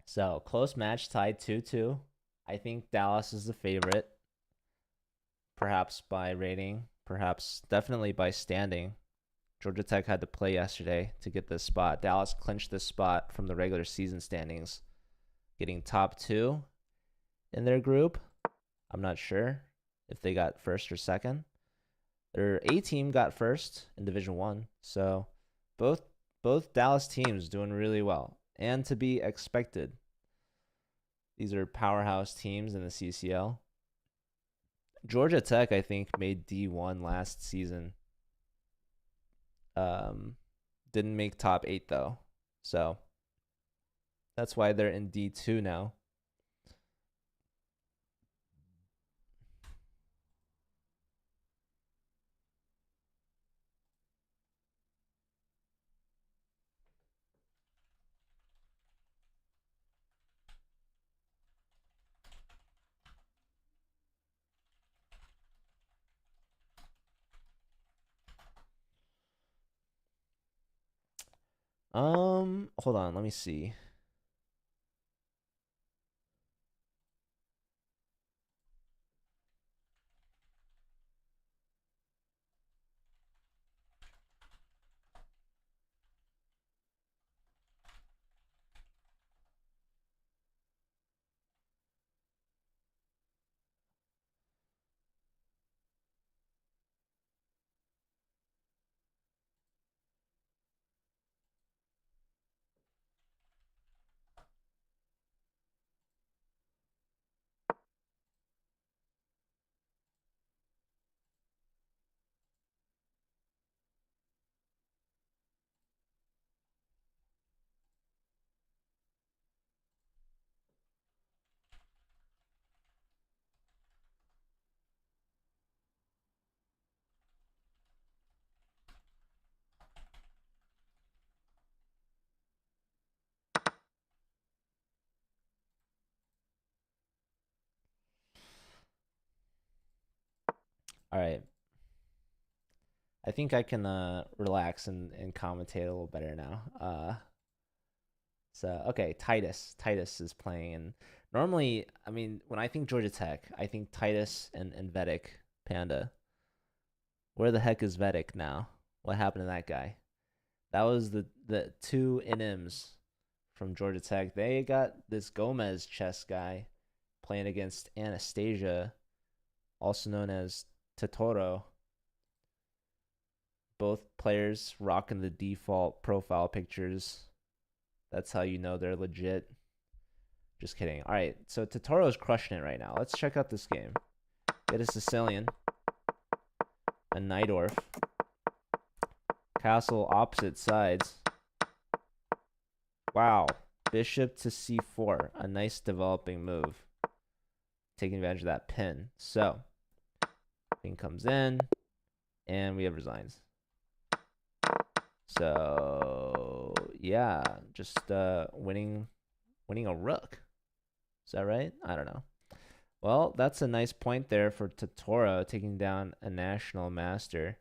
So close match, tied 2-2. I think Dallas is the favorite, perhaps by rating, perhaps definitely by standing. Georgia Tech had to play yesterday to get this spot. Dallas clinched this spot from the regular season standings, getting top two in their group. I'm not sure if they got first or second. Their A team got first in Division One, so both both Dallas teams doing really well, and to be expected. These are powerhouse teams in the CCL. Georgia Tech, I think, made D1 last season. Um, didn't make top eight though, so that's why they're in D2 now. Hold on, let me see. All right. I think I can relax and commentate a little better now. So okay, Titus. Titus is playing, and normally, I mean, when I think Georgia Tech, I think Titus and Vedic Panda. Where the heck is Vedic now? What happened to that guy? That was the two NMs from Georgia Tech. They got this Gomez chess guy playing against Anastasia, also known as Totoro. Both players rocking the default profile pictures. That's how you know they're legit. Just kidding. All right, so Totoro's crushing it right now. Let's check out this game. Get a Sicilian, a Najdorf, castle opposite sides. Wow, bishop to c4, a nice developing move. Taking advantage of that pin. So, king comes in, and we have resigns. So, yeah, just winning a rook. Is that right? I don't know. Well, that's a nice point there for Totoro, taking down a national master.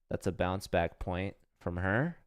That's a bounce back point from her.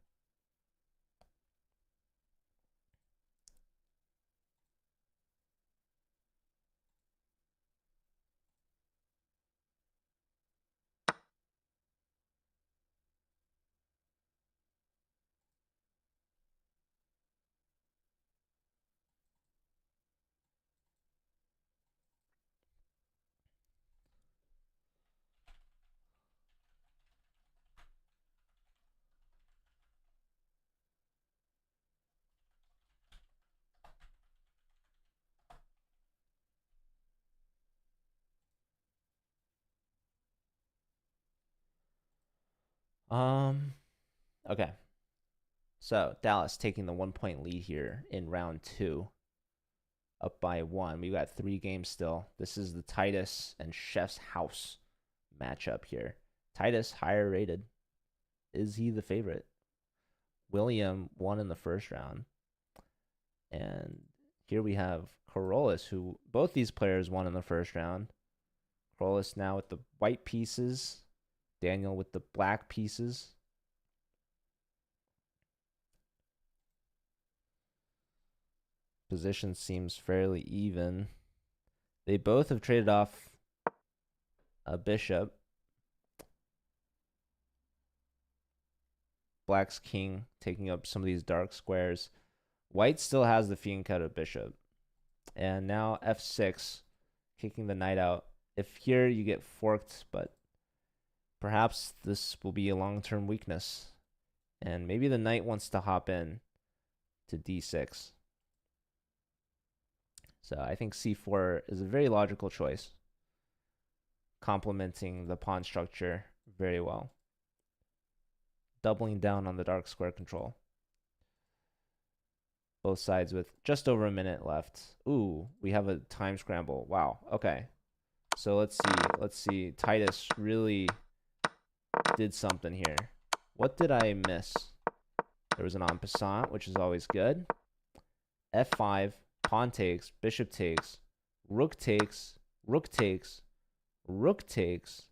Okay. So Dallas taking the 1 point lead here in round 2, up by 1. We got 3 games still. This is the Titus and Chef's House matchup here. Titus higher rated. Is he the favorite? William won in the first round. And here we have Corollas, who both these players won in the first round. Corollas now with the white pieces. Daniel with the black pieces. Position seems fairly even. They both have traded off a bishop. Black's king taking up some of these dark squares. White still has the fianchetto bishop. And now f6, kicking the knight out. If here you get forked, but perhaps this will be a long-term weakness. And maybe the knight wants to hop in to d6. So I think c4 is a very logical choice, complementing the pawn structure very well. Doubling down on the dark square control. Both sides with just over a minute left. Ooh, we have a time scramble. Wow. Okay. So let's see. Titus really did something here. What did I miss? There was an en passant, which is always good. f5, pawn takes, bishop takes, rook takes, rook takes, rook takes.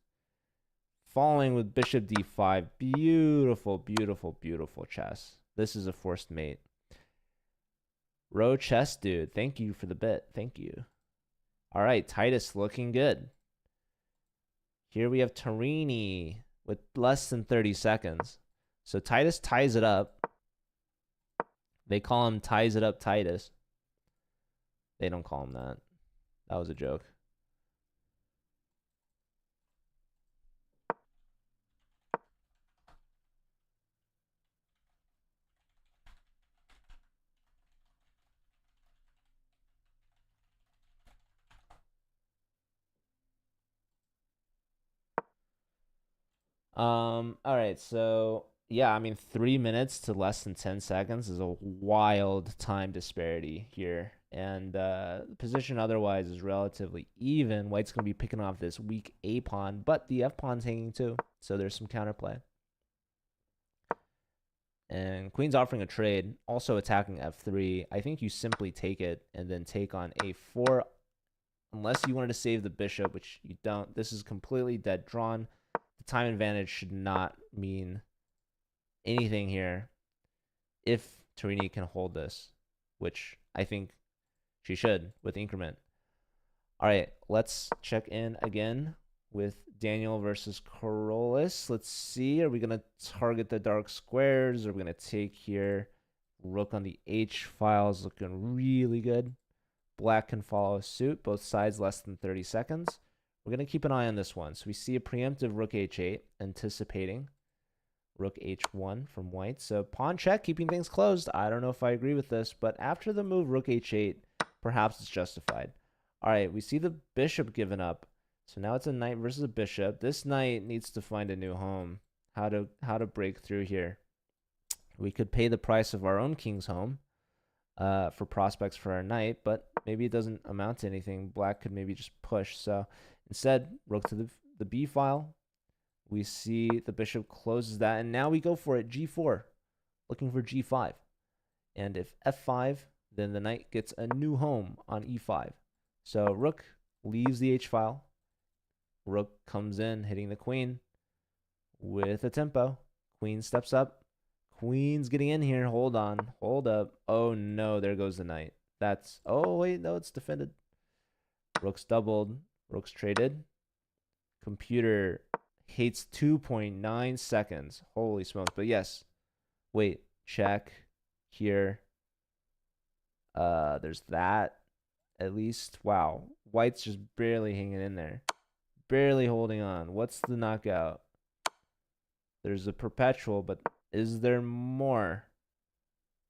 Falling with bishop d5. Beautiful, beautiful, beautiful chess. This is a forced mate. Row chess, dude. Thank you for the bit. Thank you. All right, Titus looking good. Here we have Torini with less than 30 seconds. So Titus ties it up. They call him ties it up Titus. They don't call him that. That was a joke. All right, so yeah, I mean 3 minutes to less than 10 seconds is a wild time disparity here. And the position otherwise is relatively even. White's going to be picking off this weak A pawn, but the F pawn's hanging too. So there's some counterplay. And Queen's offering a trade, also attacking F3. I think you simply take it and then take on A4 unless you wanted to save the bishop, which you don't. This is completely dead drawn. The time advantage should not mean anything here if Torini can hold this, which I think she should with increment. All right, let's check in again with Daniel versus Corollas. Let's see. Are we going to target the dark squares? Or are we going to take here? Rook on the H file is looking really good. Black can follow suit. Both sides less than 30 seconds. We're going to keep an eye on this one. So we see a preemptive Rook H8, anticipating Rook H1 from white. So pawn check, keeping things closed. I don't know if I agree with this, but after the move Rook H8, perhaps it's justified. All right, we see the bishop given up. So now it's a knight versus a bishop. This knight needs to find a new home. How to break through here. We could pay the price of our own king's home for prospects for our knight, but maybe it doesn't amount to anything. Black could maybe just push. So instead, rook to the b file. We see the bishop closes that, and now we go for it. G4, looking for G5. And if F5, then the knight gets a new home on E5. So rook leaves the H file. Rook comes in, hitting the queen with a tempo. Queen steps up. Queen's getting in here. Hold on. Hold up. Oh, no. There goes the knight. That's... Oh, wait. No, it's defended. Rook's doubled. Rook's traded. Computer hates 2.9 seconds. Holy smokes. But yes. Wait. Check. Here. There's that. At least. Wow. White's just barely hanging in there. Barely holding on. What's the knockout? There's a perpetual, but is there more?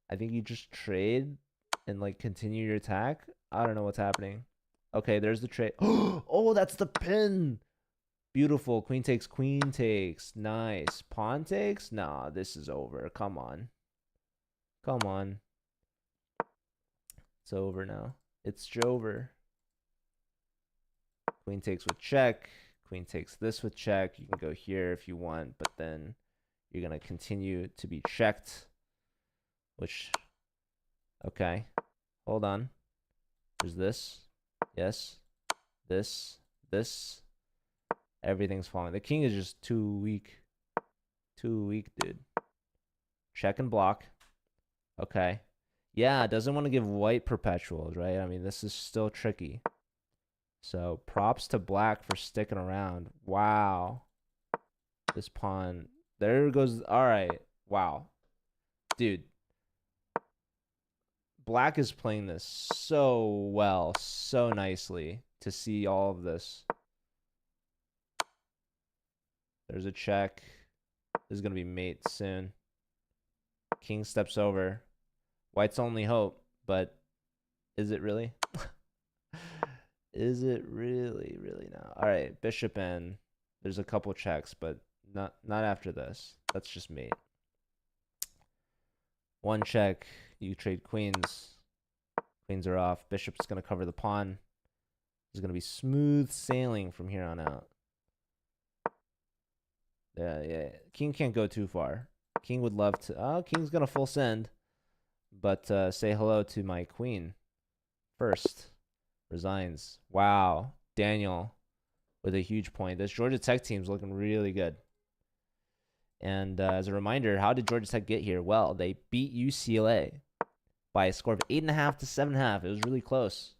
I think you just trade and like continue your attack. I don't know what's happening. Okay, there's the trade. Oh, that's the pin. Beautiful. Queen takes, queen takes. Nice. Pawn takes? Nah, this is over. Come on. Come on. It's over now. It's Jover. Queen takes with check. Queen takes this with check. You can go here if you want, but then you're going to continue to be checked, which, okay, hold on. There's this. Yes. This. Everything's falling. The king is just too weak. Too weak, dude. Check and block. Okay. Yeah, doesn't want to give white perpetuals, right? I mean, this is still tricky. So props to black for sticking around. Wow. This pawn. There goes. All right. Wow. Dude. Black is playing this so well, so nicely to see all of this. There's a check. This is going to be mate soon. King steps over. White's only hope, but is it really? Is it really now? All right, bishop in. There's a couple checks, but not after this. That's just mate. One check. You trade queens. Queens are off. Bishop's going to cover the pawn. There's going to be smooth sailing from here on out. Yeah. King can't go too far. King would love to. Oh, King's going to full send. But say hello to my queen first. Resigns. Wow. Daniel with a huge point. This Georgia Tech team's looking really good. And as a reminder, how did Georgia Tech get here? Well, they beat UCLA by a score of 8.5 to 7.5. It was really close.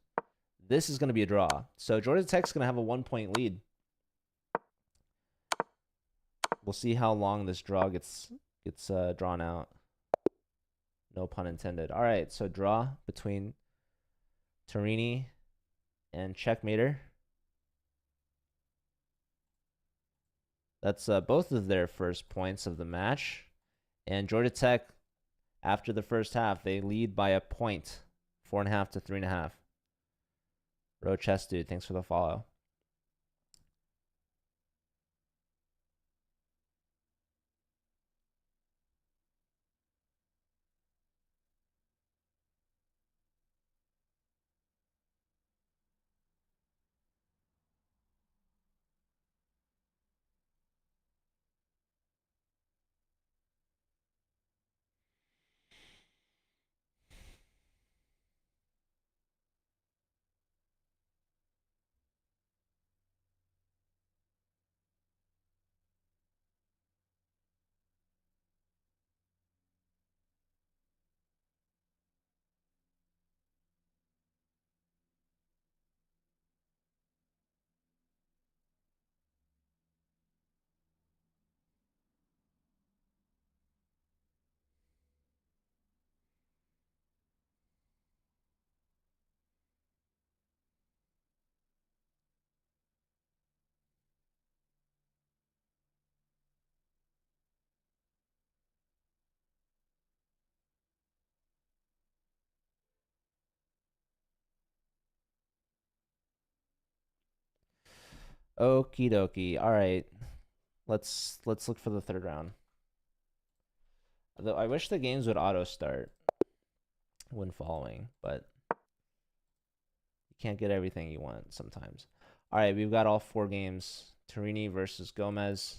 This is going to be a draw. So Georgia Tech's going to have a 1-point lead. We'll see how long this draw gets drawn out. No pun intended. All right, so draw between Torini and Checkmater. That's both of their first points of the match. And Georgia Tech, after the first half, they lead by a point, 4.5 to 3.5. Row Chess Dude, thanks for the follow. Okie dokie. All right. Let's look for the third round. Though I wish the games would auto start when following, but you can't get everything you want sometimes. All right, we've got all four games. Torini versus Gomez.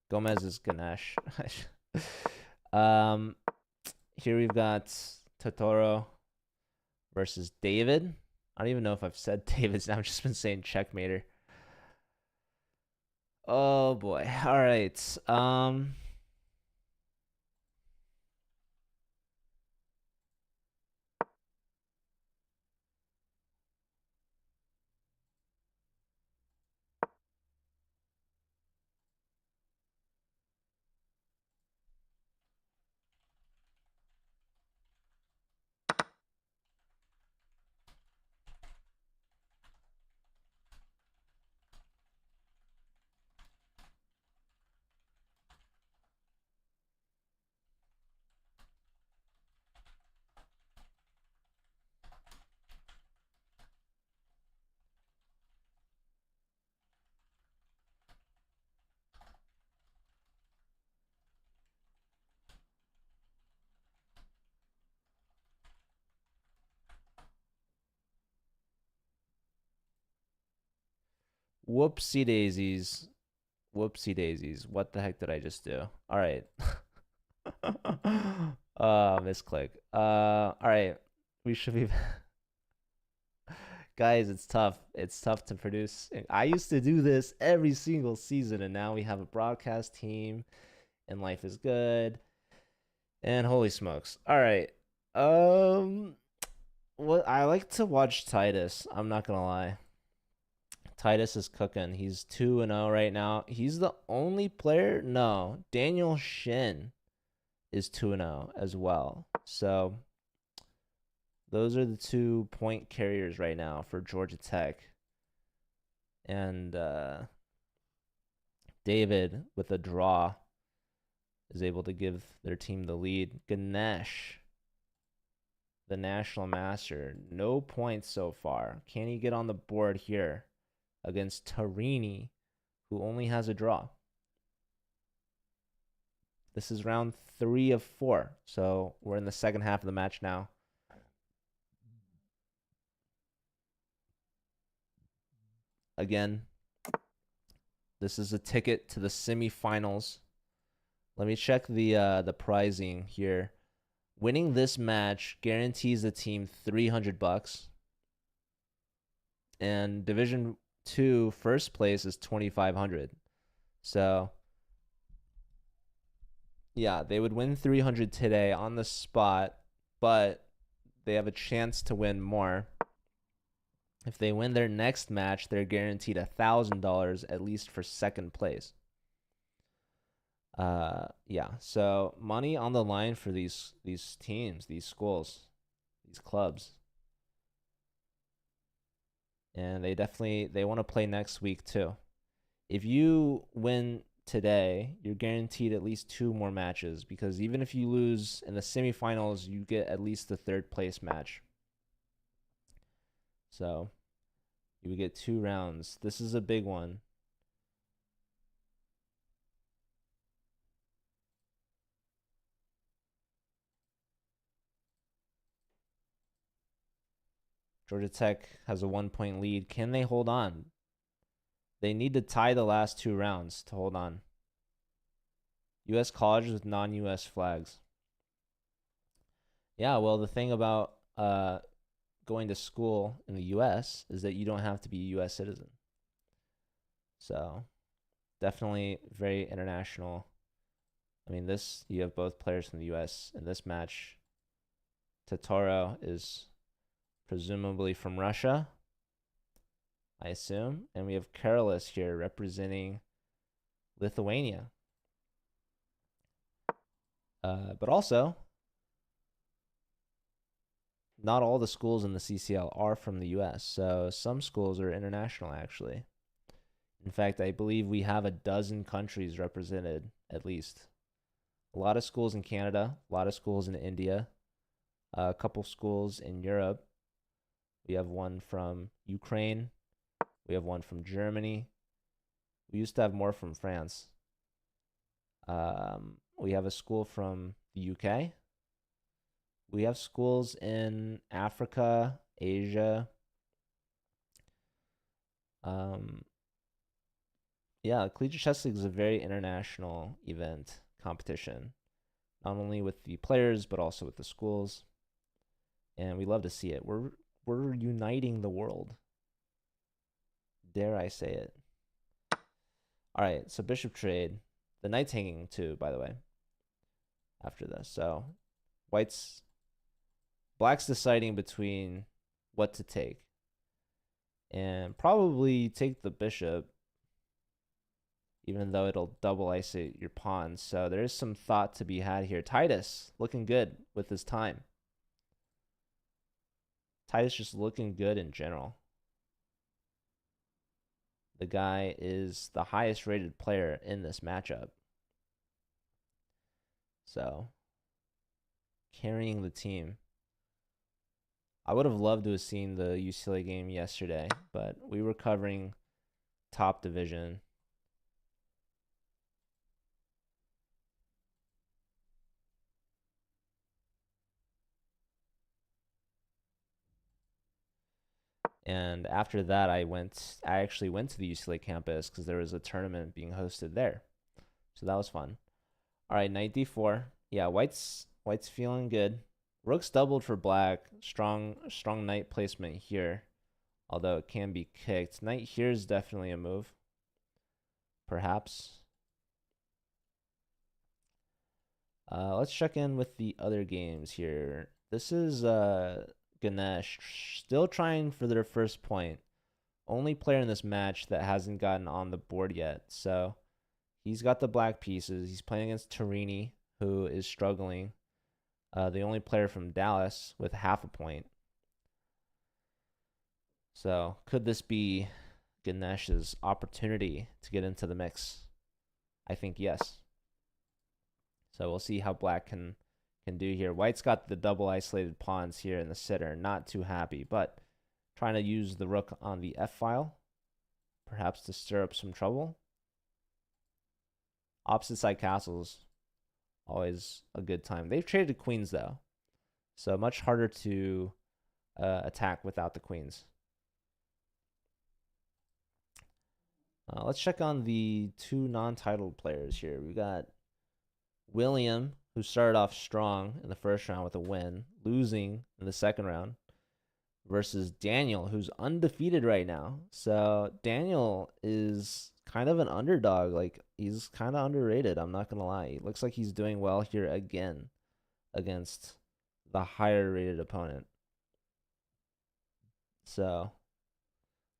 Gomez is Ganesh. um, here we've got Totoro versus David. I don't even know if I've said David's now. I've just been saying checkmater. Oh boy. All right. Whoopsie daisies. Whoopsie daisies. What the heck did I just do? All right. Misclick. All right. We should be guys, it's tough. It's tough to produce. I used to do this every single season, and now we have a broadcast team, and life is good. And holy smokes. All right. What I like to watch Titus. I'm not gonna lie. Titus is cooking. He's 2-0 right now. He's the only player. No, Daniel Shin is 2-0 as well. So those are the 2-point carriers right now for Georgia Tech. And David, with a draw, is able to give their team the lead. Ganesh, the national master, no points so far. Can he get on the board here against Tarini, who only has a draw? This is round 3 of 4. So we're in the second half of the match now. Again, this is a ticket to the semifinals. Let me check the pricing here. Winning this match guarantees the team $300, and Division 2 first place is $2,500. So yeah, they would win 300 today on the spot, but they have a chance to win more. If they win their next match, they're guaranteed $1,000 at least for second place. Yeah, so money on the line for these teams, these schools, these clubs. And they want to play next week too. If you win today, you're guaranteed at least 2 more matches, because even if you lose in the semifinals, you get at least the third place match. So you would get 2 rounds. This is a big one. Georgia Tech has a 1-point lead. Can they hold on? They need to tie the last 2 rounds to hold on. U.S. colleges with non-U.S. flags. Yeah, well, the thing about going to school in the U.S. is that you don't have to be a U.S. citizen. So definitely very international. I mean, you have both players from the U.S. in this match. Totoro is presumably from Russia, I assume. And we have Karolis here representing Lithuania. But also, not all the schools in the CCL are from the U.S., so some schools are international, actually. In fact, I believe we have a dozen countries represented, at least. A lot of schools in Canada, a lot of schools in India, a couple schools in Europe. We have one from Ukraine. We have one from Germany. We used to have more from France. We have a school from the UK. We have schools in Africa, Asia. Yeah, Collegiate Chess League is a very international event competition, not only with the players but also with the schools, and we love to see it. We're uniting the world. Dare I say it? All right, so bishop trade. The knight's hanging too, by the way. After this, so black's deciding between what to take, and probably take the bishop, even though it'll double isolate your pawns. So there is some thought to be had here. Titus looking good with his time. Titus just looking good in general. The guy is the highest rated player in this matchup. So carrying the team. I would have loved to have seen the UCLA game yesterday, but we were covering top division. And after that, I actually went to the UCLA campus because there was a tournament being hosted there. So that was fun. All right, knight d4. Yeah, white's feeling good. Rook's doubled for black. Strong knight placement here, although it can be kicked. Knight here is definitely a move, perhaps. Let's check in with the other games here. This is Ganesh still trying for their first point. Only player in this match that hasn't gotten on the board yet. So he's got the black pieces. He's playing against Torini, who is struggling. The only player from Dallas with half a point. So could this be Ganesh's opportunity to get into the mix? I think yes. So we'll see how black can do here. White's got the double isolated pawns here in the sitter. Not too happy, but trying to use the rook on the F file, perhaps to stir up some trouble. Opposite side castles, always a good time. They've traded queens though, so much harder to attack without the queens. Let's check on the two non-titled players here. We got William, who started off strong in the first round with a win, losing in the second round, versus Daniel, who's undefeated right now. So Daniel is kind of an underdog. Like, he's kind of underrated, I'm not going to lie. It looks like he's doing well here again against the higher rated opponent. So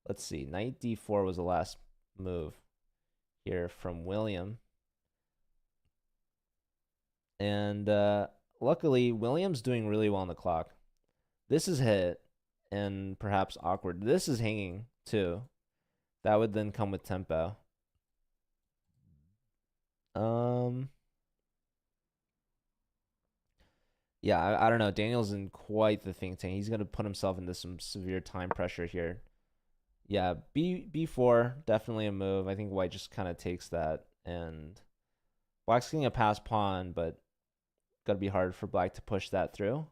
let's see. Knight d4 was the last move here from William. And luckily, William's doing really well on the clock. This is hit and perhaps awkward. This is hanging too. That would then come with tempo. Yeah, I don't know. Daniel's in quite the think tank. He's going to put himself into some severe time pressure here. Yeah, B4, definitely a move. I think white just kind of takes that. And black's getting a pass pawn, but got to be hard for black to push that through.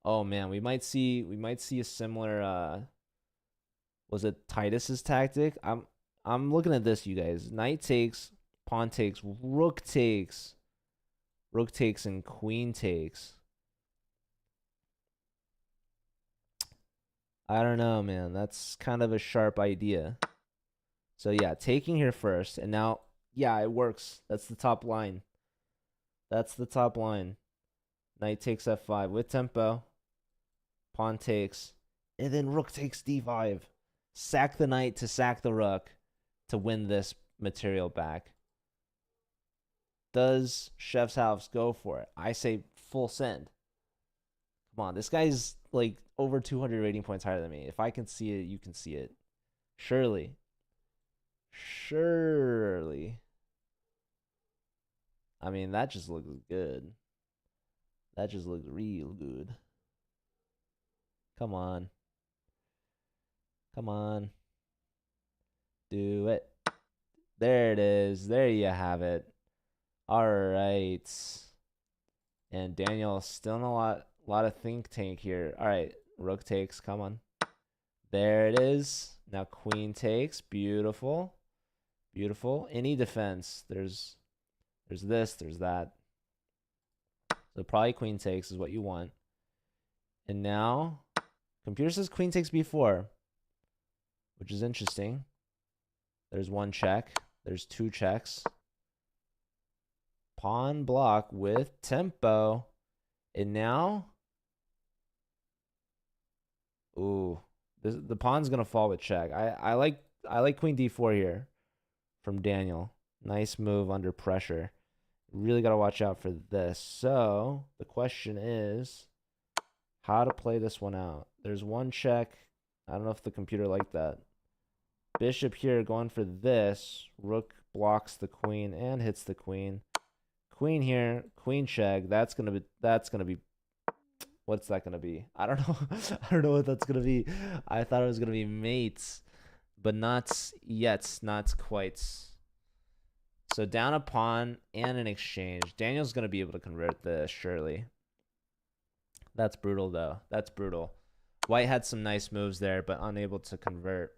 Oh man, we might see a similar was it Titus's tactic? I'm looking at this, you guys. Knight takes, pawn takes, rook takes, and queen takes. I don't know, man. That's kind of a sharp idea. So yeah, taking here first, and now yeah, it works. That's the top line. That's the top line. Knight takes f5 with tempo. Pawn takes, and then rook takes d5. Sack the knight to sack the rook to win this material back. Does Chef's House go for it? I say full send. Come on, this guy's like over 200 rating points higher than me. If I can see it, you can see it. Surely. I mean, that just looks good. That just looks real good. Come on. Come on. Do it. There it is. There you have it. All right. And Daniel still in a lot of think tank here. All right. Rook takes. Come on. There it is. Now queen takes. Beautiful. Beautiful. Any defense. There's this. There's that. So probably queen takes is what you want. And now computer says queen takes b4, which is interesting. There's one check. There's two checks. Pawn block with tempo. And now, ooh, the pawn's gonna fall with check. I like queen d4 here from Daniel. Nice move under pressure. Really gotta watch out for this. So the question is how to play this one out. There's one check. I don't know if the computer liked that. Bishop here going for this. Rook blocks the queen and hits the queen. Queen here, queen check. That's gonna be what's that gonna be? I don't know. I don't know what that's gonna be. I thought it was gonna be mates, but not yet, not quite. So down a pawn and an exchange. Daniel's gonna be able to convert this, surely. That's brutal though. That's brutal. White had some nice moves there, but unable to convert.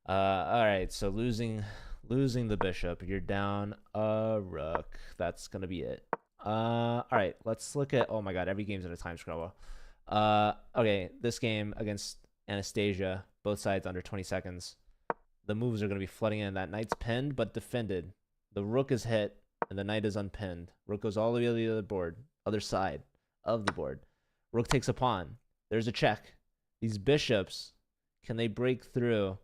All right, so losing the bishop. You're down a rook. That's gonna be it. All right, let's look at. Oh my God, every game's in a time scroll. Okay, this game against Anastasia, both sides under 20 seconds. The moves are gonna be flooding in. That knight's pinned but defended. The rook is hit and the knight is unpinned. Rook goes all the way to the other board, other side of the board. Rook takes a pawn. There's a check. These bishops, can they break through?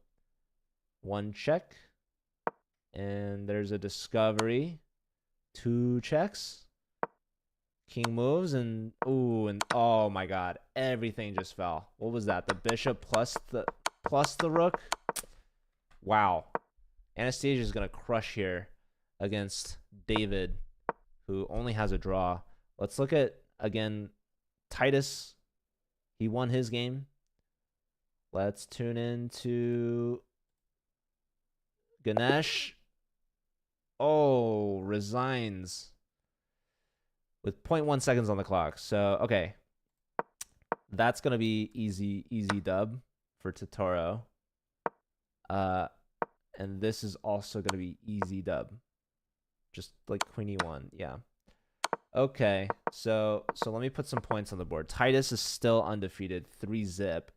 One check. And there's a discovery. Two checks. King moves and oh my God, everything just fell. What was that? The bishop plus the rook? Wow. Anastasia's gonna crush here against David, who only has a draw. Let's look at again Titus. He won his game. Let's tune into Ganesh. Oh, resigns with 0.1 seconds on the clock. So, okay. That's going to be easy dub for Totoro. And this is also going to be easy dub. Just like Queen E1. Yeah. Okay. So let me put some points on the board. Titus is still undefeated, 3-zip.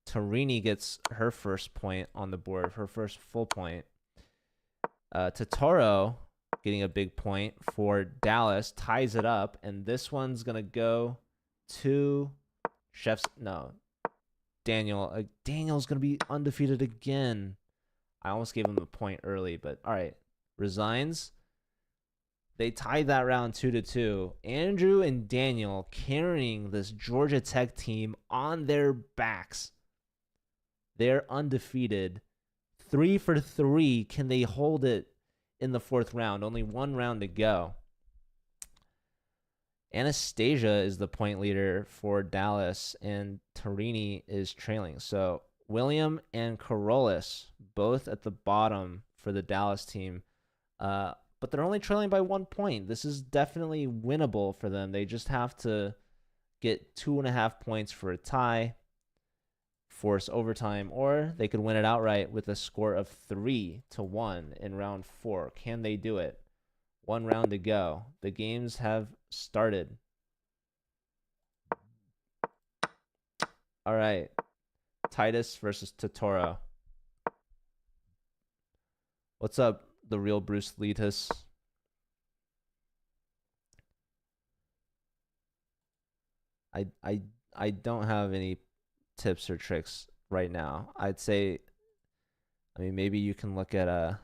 Torini gets her first point on the board, her first full point. Totoro getting a big point for Dallas, ties it up, and this one's gonna go to Daniel. Daniel's gonna be undefeated again. I almost gave him a point early, but all right. Resigns. They tied that round 2-2. Andrew and Daniel carrying this Georgia Tech team on their backs. They're undefeated. 3 for 3. Can they hold it in the fourth round? Only one round to go. Anastasia is the point leader for Dallas, and Torini is trailing. So William and Carolus both at the bottom for the Dallas team. But they're only trailing by 1 point. This is definitely winnable for them. They just have to get 2.5 points for a tie, force overtime, or they could win it outright with a score of 3-1 in round 4. Can they do it? One round to go. The games have started. All right. Titus versus Totoro. What's up, the real Bruce Letus? I don't have any tips or tricks right now. I'd say, I mean, maybe you can look at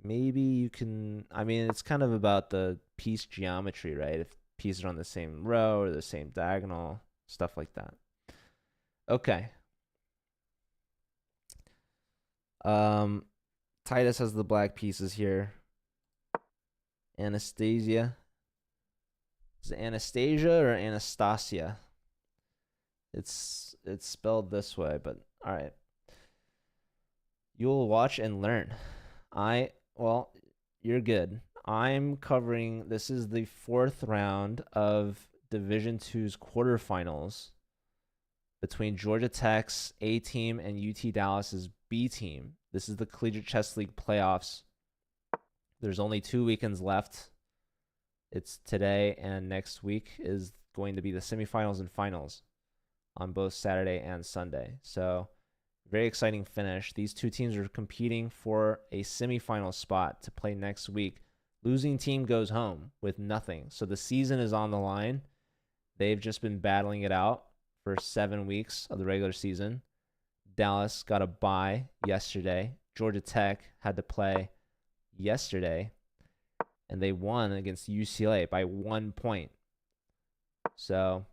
maybe you can, I mean, it's kind of about the piece geometry, right? If pieces are on the same row or the same diagonal, stuff like that. Okay. Titus has the black pieces here. Anastasia. Is it Anastasia or Anastasia? It's spelled this way, but all right. You'll watch and learn. Well, you're good. I'm covering, this is the 4th round of Division II's quarterfinals between Georgia Tech's A team and UT Dallas's B team. This is the Collegiate Chess League playoffs. There's only 2 weekends left. It's today, and next week is going to be the semifinals and finals on both Saturday and Sunday. So very exciting finish. These 2 teams are competing for a semifinal spot to play next week. Losing team goes home with nothing. So the season is on the line. They've just been battling it out for 7 weeks of the regular season. Dallas got a bye yesterday. Georgia Tech had to play yesterday, and they won against UCLA by 1 point. So,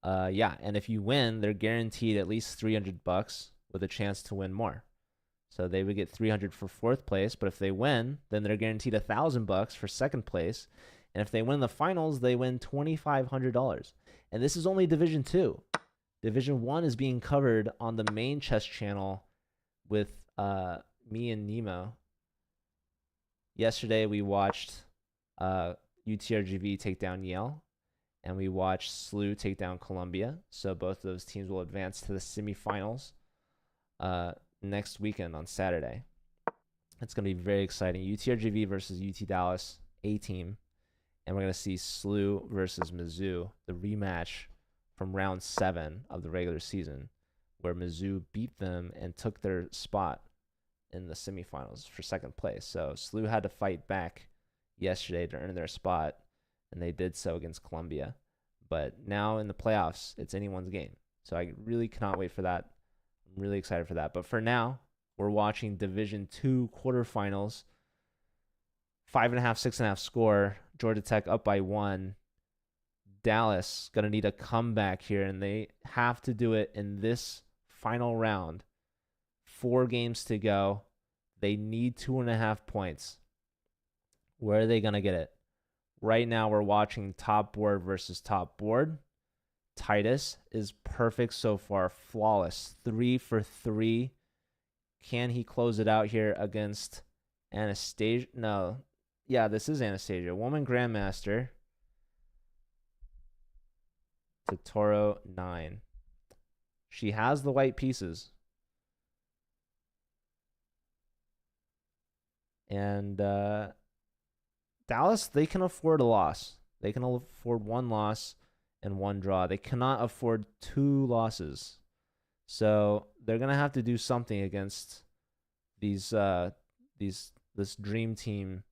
and if you win, they're guaranteed at least $300 with a chance to win more. So they would get $300 for 4th place, but if they win, then they're guaranteed $1,000 for 2nd place. And if they win the finals, they win $2,500. And this is only Division 2. Division 1 is being covered on the main chess channel with me and Nemo. Yesterday we watched UTRGV take down Yale, and we watched SLU take down Columbia. So both of those teams will advance to the semifinals next weekend on Saturday. It's going to be very exciting. UTRGV versus UT Dallas A team. And we're going to see SLU versus Mizzou, the rematch from round 7 of the regular season, where Mizzou beat them and took their spot in the semifinals for 2nd place. So SLU had to fight back yesterday to earn their spot, and they did so against Columbia. But now in the playoffs, it's anyone's game. So I really cannot wait for that. I'm really excited for that. But for now, we're watching Division II quarterfinals. 5.5, 6.5 score. Georgia Tech up by 1. Dallas going to need a comeback here, and they have to do it in this final round. 4 games to go. They need 2.5 points. Where are they going to get it? Right now, we're watching top board versus top board. Titus is perfect so far. Flawless. 3 for 3. Can he close it out here against Anastasia? No. Yeah, this is Anastasia. Woman Grandmaster. Totoro 9. She has the white pieces. And Dallas, they can afford a loss. They can afford 1 loss and 1 draw. They cannot afford 2 losses. So they're going to have to do something against this dream team,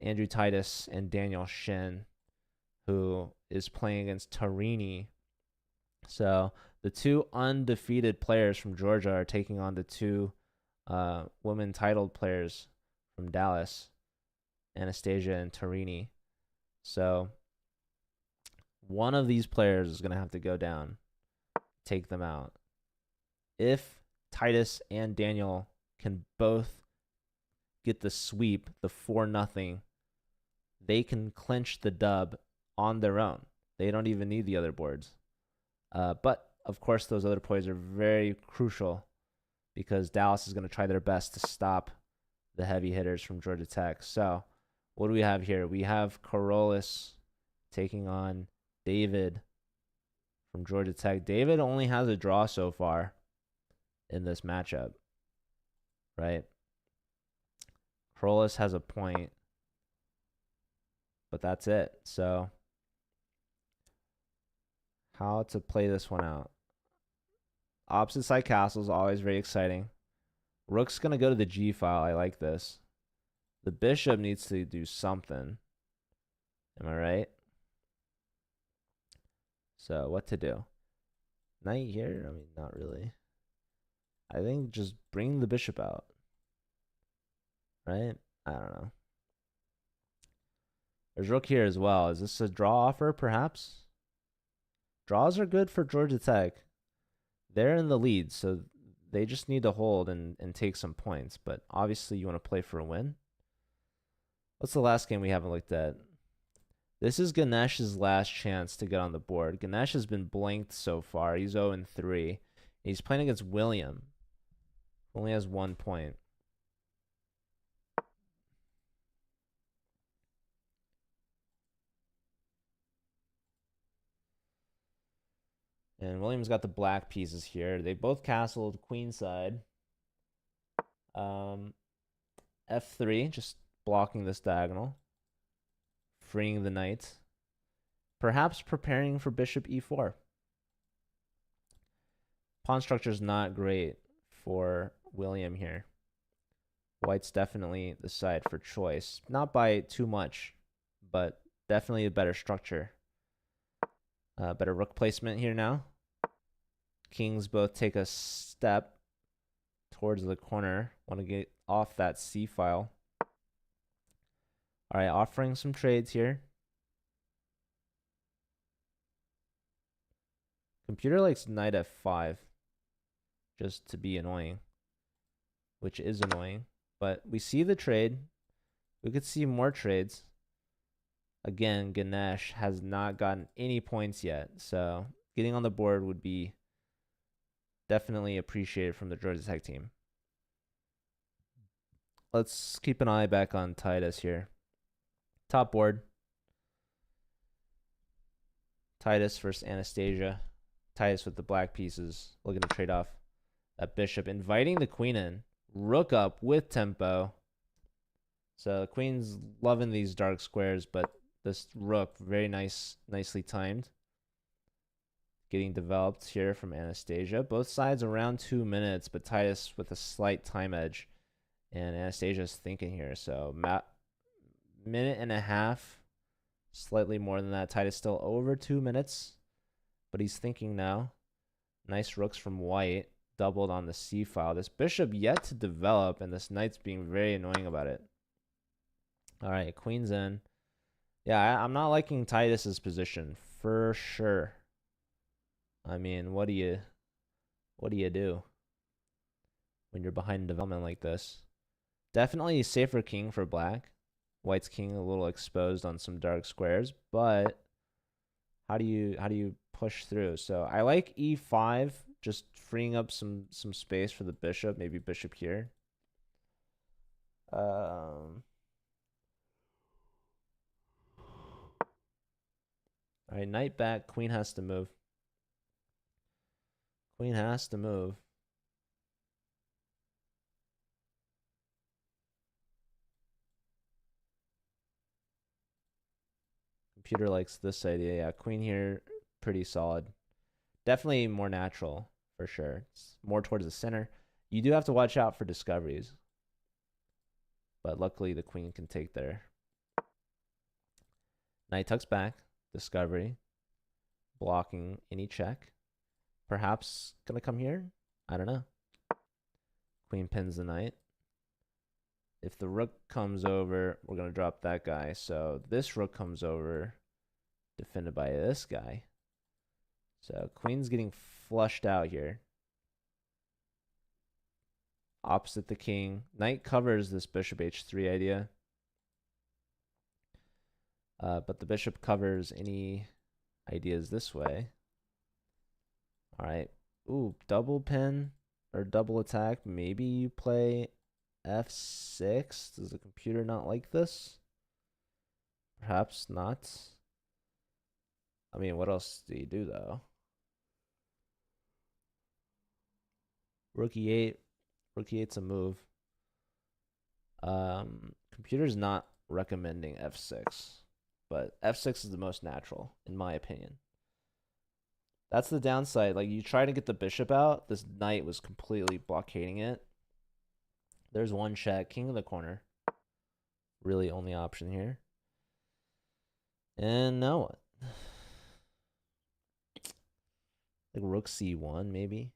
Andrew Titus and Daniel Shin, who is playing against Tarini. So the 2 undefeated players from Georgia are taking on the 2 women titled players from Dallas, Anastasia and Tarini. So one of these players is going to have to go down, take them out. If Titus and Daniel can both get the sweep, the 4-0, they can clinch the dub on their own. They don't even need the other boards. But, of course, those other players are very crucial because Dallas is going to try their best to stop the heavy hitters from Georgia Tech. So what do we have here? We have Corollas taking on David from Georgia Tech. David only has a draw so far in this matchup, right? Corollas has a point, but that's it. So how to play this one out? Opposite side castle is always very exciting. Rook's going to go to the G file. I like this. The bishop needs to do something. Am I right? So what to do? Knight here? I mean, not really. I think just bring the bishop out. Right? I don't know. There's rook here as well. Is this a draw offer, perhaps? Draws are good for Georgia Tech. They're in the lead, so they just need to hold and take some points. But obviously, you want to play for a win. What's the last game we haven't looked at? This is Ganesh's last chance to get on the board. Ganesh has been blanked so far. He's 0-3. He's playing against William. Only has 1 point. And William's got the black pieces here. They both castled queenside. F3, just blocking this diagonal. Freeing the knight. Perhaps preparing for bishop e4. Pawn structure is not great for William here. White's definitely the side for choice. Not by too much, but definitely a better structure. Better rook placement here now. Kings both take a step towards the corner. Want to get off that C file. All right, offering some trades here. Computer likes knight f5 just to be annoying, which is annoying. But we see the trade. We could see more trades. Again, Ganesh has not gotten any points yet, so getting on the board would be definitely appreciated from the Georgia Tech team. Let's keep an eye back on Titus here. Top board. Titus versus Anastasia. Titus with the black pieces, looking to trade off that bishop, inviting the queen in. Rook up with tempo. So the queen's loving these dark squares, but this rook, very nicely timed. Getting developed here from Anastasia. Both sides around 2 minutes, but Titus with a slight time edge. And Anastasia's thinking here. So minute and a half, slightly more than that. Titus still over 2 minutes, but he's thinking now. Nice rooks from white, doubled on the C file. This bishop yet to develop, and this knight's being very annoying about it. All right, queen's in. Yeah, I'm not liking Titus's position for sure. I mean, what do you do when you're behind development like this? Definitely a safer king for black. White's king a little exposed on some dark squares, but how do you push through? So I like e5, just freeing up some space for the bishop, maybe bishop here. All right, knight back, queen has to move. Queen has to move. Computer likes this idea. Yeah, queen here, pretty solid. Definitely more natural, for sure. It's more towards the center. You do have to watch out for discoveries. But luckily, the queen can take there. Knight tucks back. Discovery. Blocking any check. Perhaps going to come here? I don't know. Queen pins the knight. If the rook comes over, we're going to drop that guy. So this rook comes over, defended by this guy. So queen's getting flushed out here. Opposite the king. Knight covers this bishop h3 idea. But the bishop covers any ideas this way. All right. Ooh, double pin or double attack. Maybe you play f6. Does the computer not like this? Perhaps not. I mean, what else do you do, though? Rook e8. Rook e8's a move. Computer's not recommending f6, but f6 is the most natural, in my opinion. That's the downside. Like, you try to get the bishop out. This knight was completely blockading it. There's one check. King in the corner. Really only option here. And now what? Like rook c1, maybe?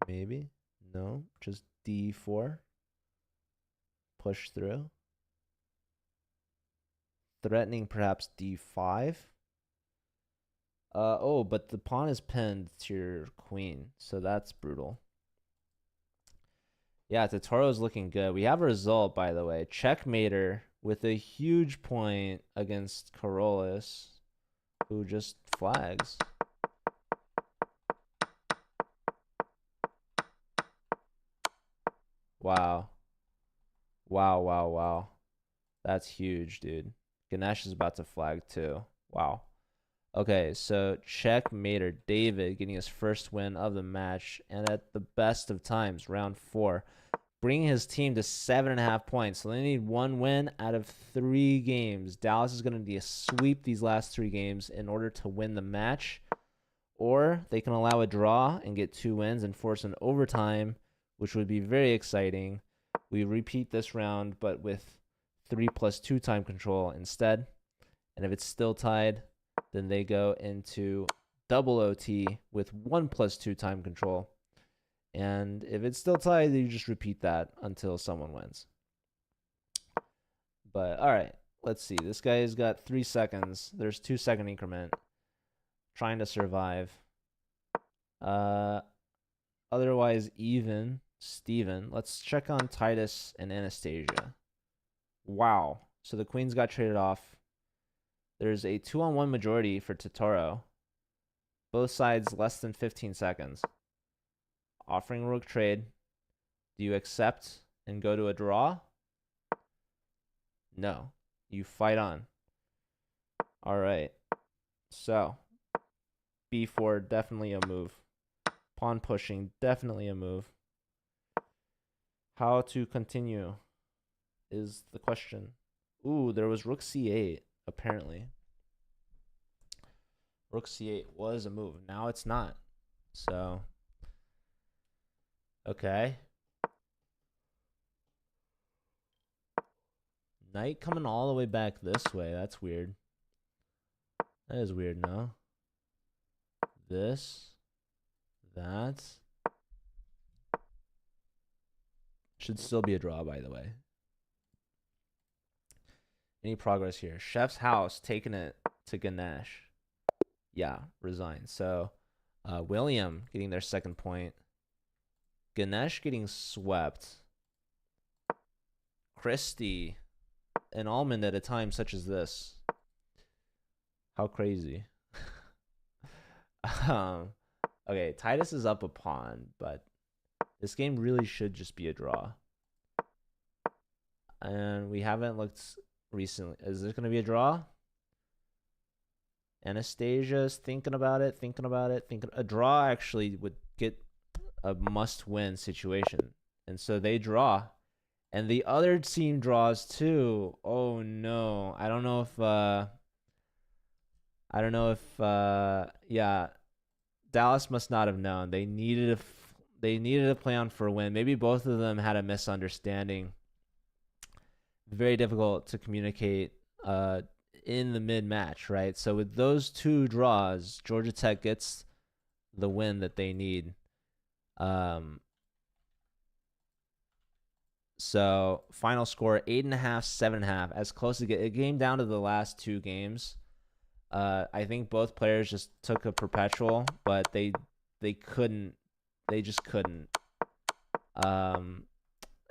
Maybe? No. Just d4. Push through. Threatening perhaps d5. Oh, but the pawn is pinned to your queen, so that's brutal. Yeah, Totoro's looking good. We have a result, by the way. Checkmater with a huge point against Carolus, who just flags. Wow. Wow, wow, wow. That's huge, dude. Ganesh is about to flag too. Wow. Okay, so checkmater David getting his first win of the match, and at the best of times, round 4, bringing his team to 7.5 points. So they need 1 win out of 3 games. Dallas is going to need to sweep these last 3 games in order to win the match, or they can allow a draw and get 2 wins and force an overtime, which would be very exciting. We repeat this round, but with 3+2 time control instead. And if it's still tied, then they go into double OT with 1+2 time control. And if it's still tied, you just repeat that until someone wins. But all right, let's see. This guy's got 3 seconds. There's 2-second increment. Trying to survive. Otherwise even. Steven. Let's check on Titus and Anastasia. Wow. So the queens got traded off. There's a 2-on-1 majority for Totoro. Both sides less than 15 seconds. Offering rook trade. Do you accept and go to a draw? No. You fight on. All right. So, b4, definitely a move. Pawn pushing, definitely a move. How to continue is the question. Ooh, there was rook c8, apparently. Rook c8 was a move. Now it's not. So, okay. Knight coming all the way back this way. That's weird. That is weird, no? This. That. Should still be a draw, by the way. Any progress here? Chef's house taking it to Ganesh. Yeah, resign. So, William getting their 2nd point. Ganesh getting swept. Christie. An almond at a time such as this. How crazy. Okay, Titus is up a pawn, but this game really should just be a draw. And we haven't looked recently. Is this going to be a draw? Anastasia's thinking about it. A draw actually would get a must-win situation. And so they draw. And the other team draws too. Oh no. I don't know if yeah. Dallas must not have known. They needed a play on for a win. Maybe both of them had a misunderstanding. Very difficult to communicate in the mid-match, right? So with those 2 draws, Georgia Tech gets the win that they need. So final score 8.5, 7.5, as close to it came down to the last 2 games. I think both players just took a perpetual, but they just couldn't.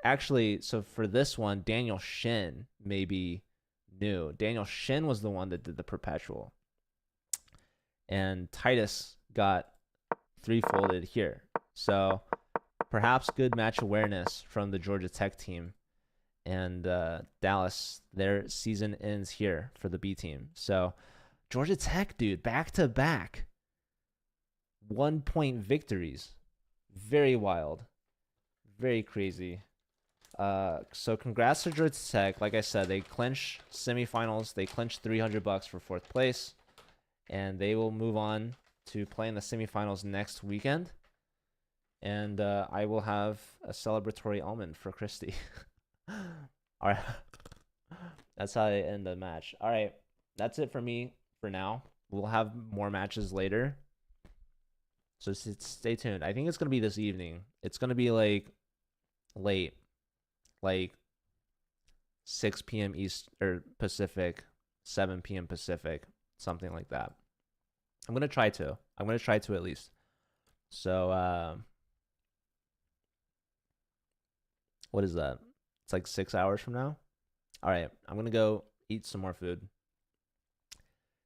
Actually, so for this one, Daniel Shin maybe knew. Daniel Shin was the one that did the perpetual. And Titus got 3-folded here. So perhaps good match awareness from the Georgia Tech team. And Dallas, their season ends here for the B team. So Georgia Tech, dude, back-to-back 1-point victories. Very wild. Very crazy. So congrats to Georgia Tech. Like I said, they clinch semifinals. They clinch $300 for 4th place. And they will move on to play in the semifinals next weekend. And I will have a celebratory almond for Christy. All right. That's how they end the match. All right. That's it for me for now. We'll have more matches later. So stay tuned. I think it's going to be this evening. It's going to be like late. Like 6 p.m. East or Pacific, 7 p.m. Pacific, something like that. I'm going to try to at least. So, what is that? It's like 6 hours from now. All right, I'm going to go eat some more food.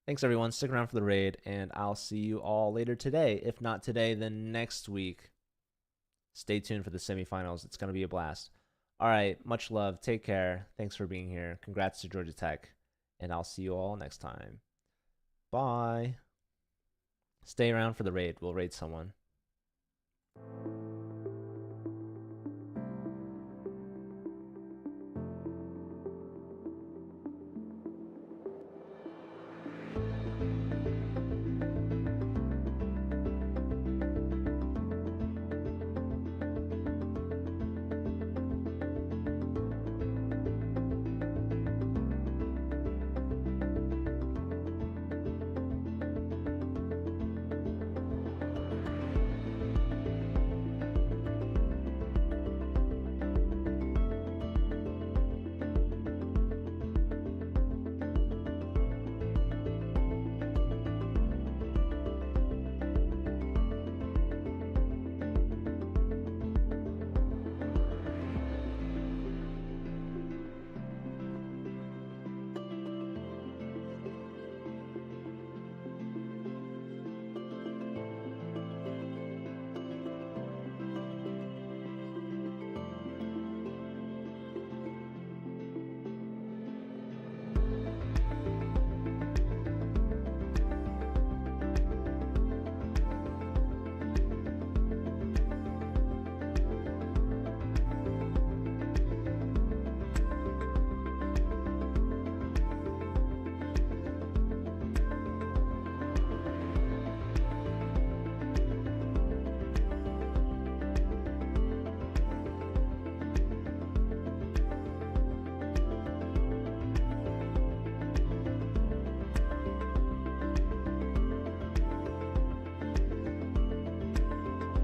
Thanks, everyone. Stick around for the raid, and I'll see you all later today. If not today, then next week. Stay tuned for the semifinals. It's going to be a blast. All right, much love. Take care. Thanks for being here. Congrats to Georgia Tech, and I'll see you all next time. Bye. Stay around for the raid. We'll raid someone.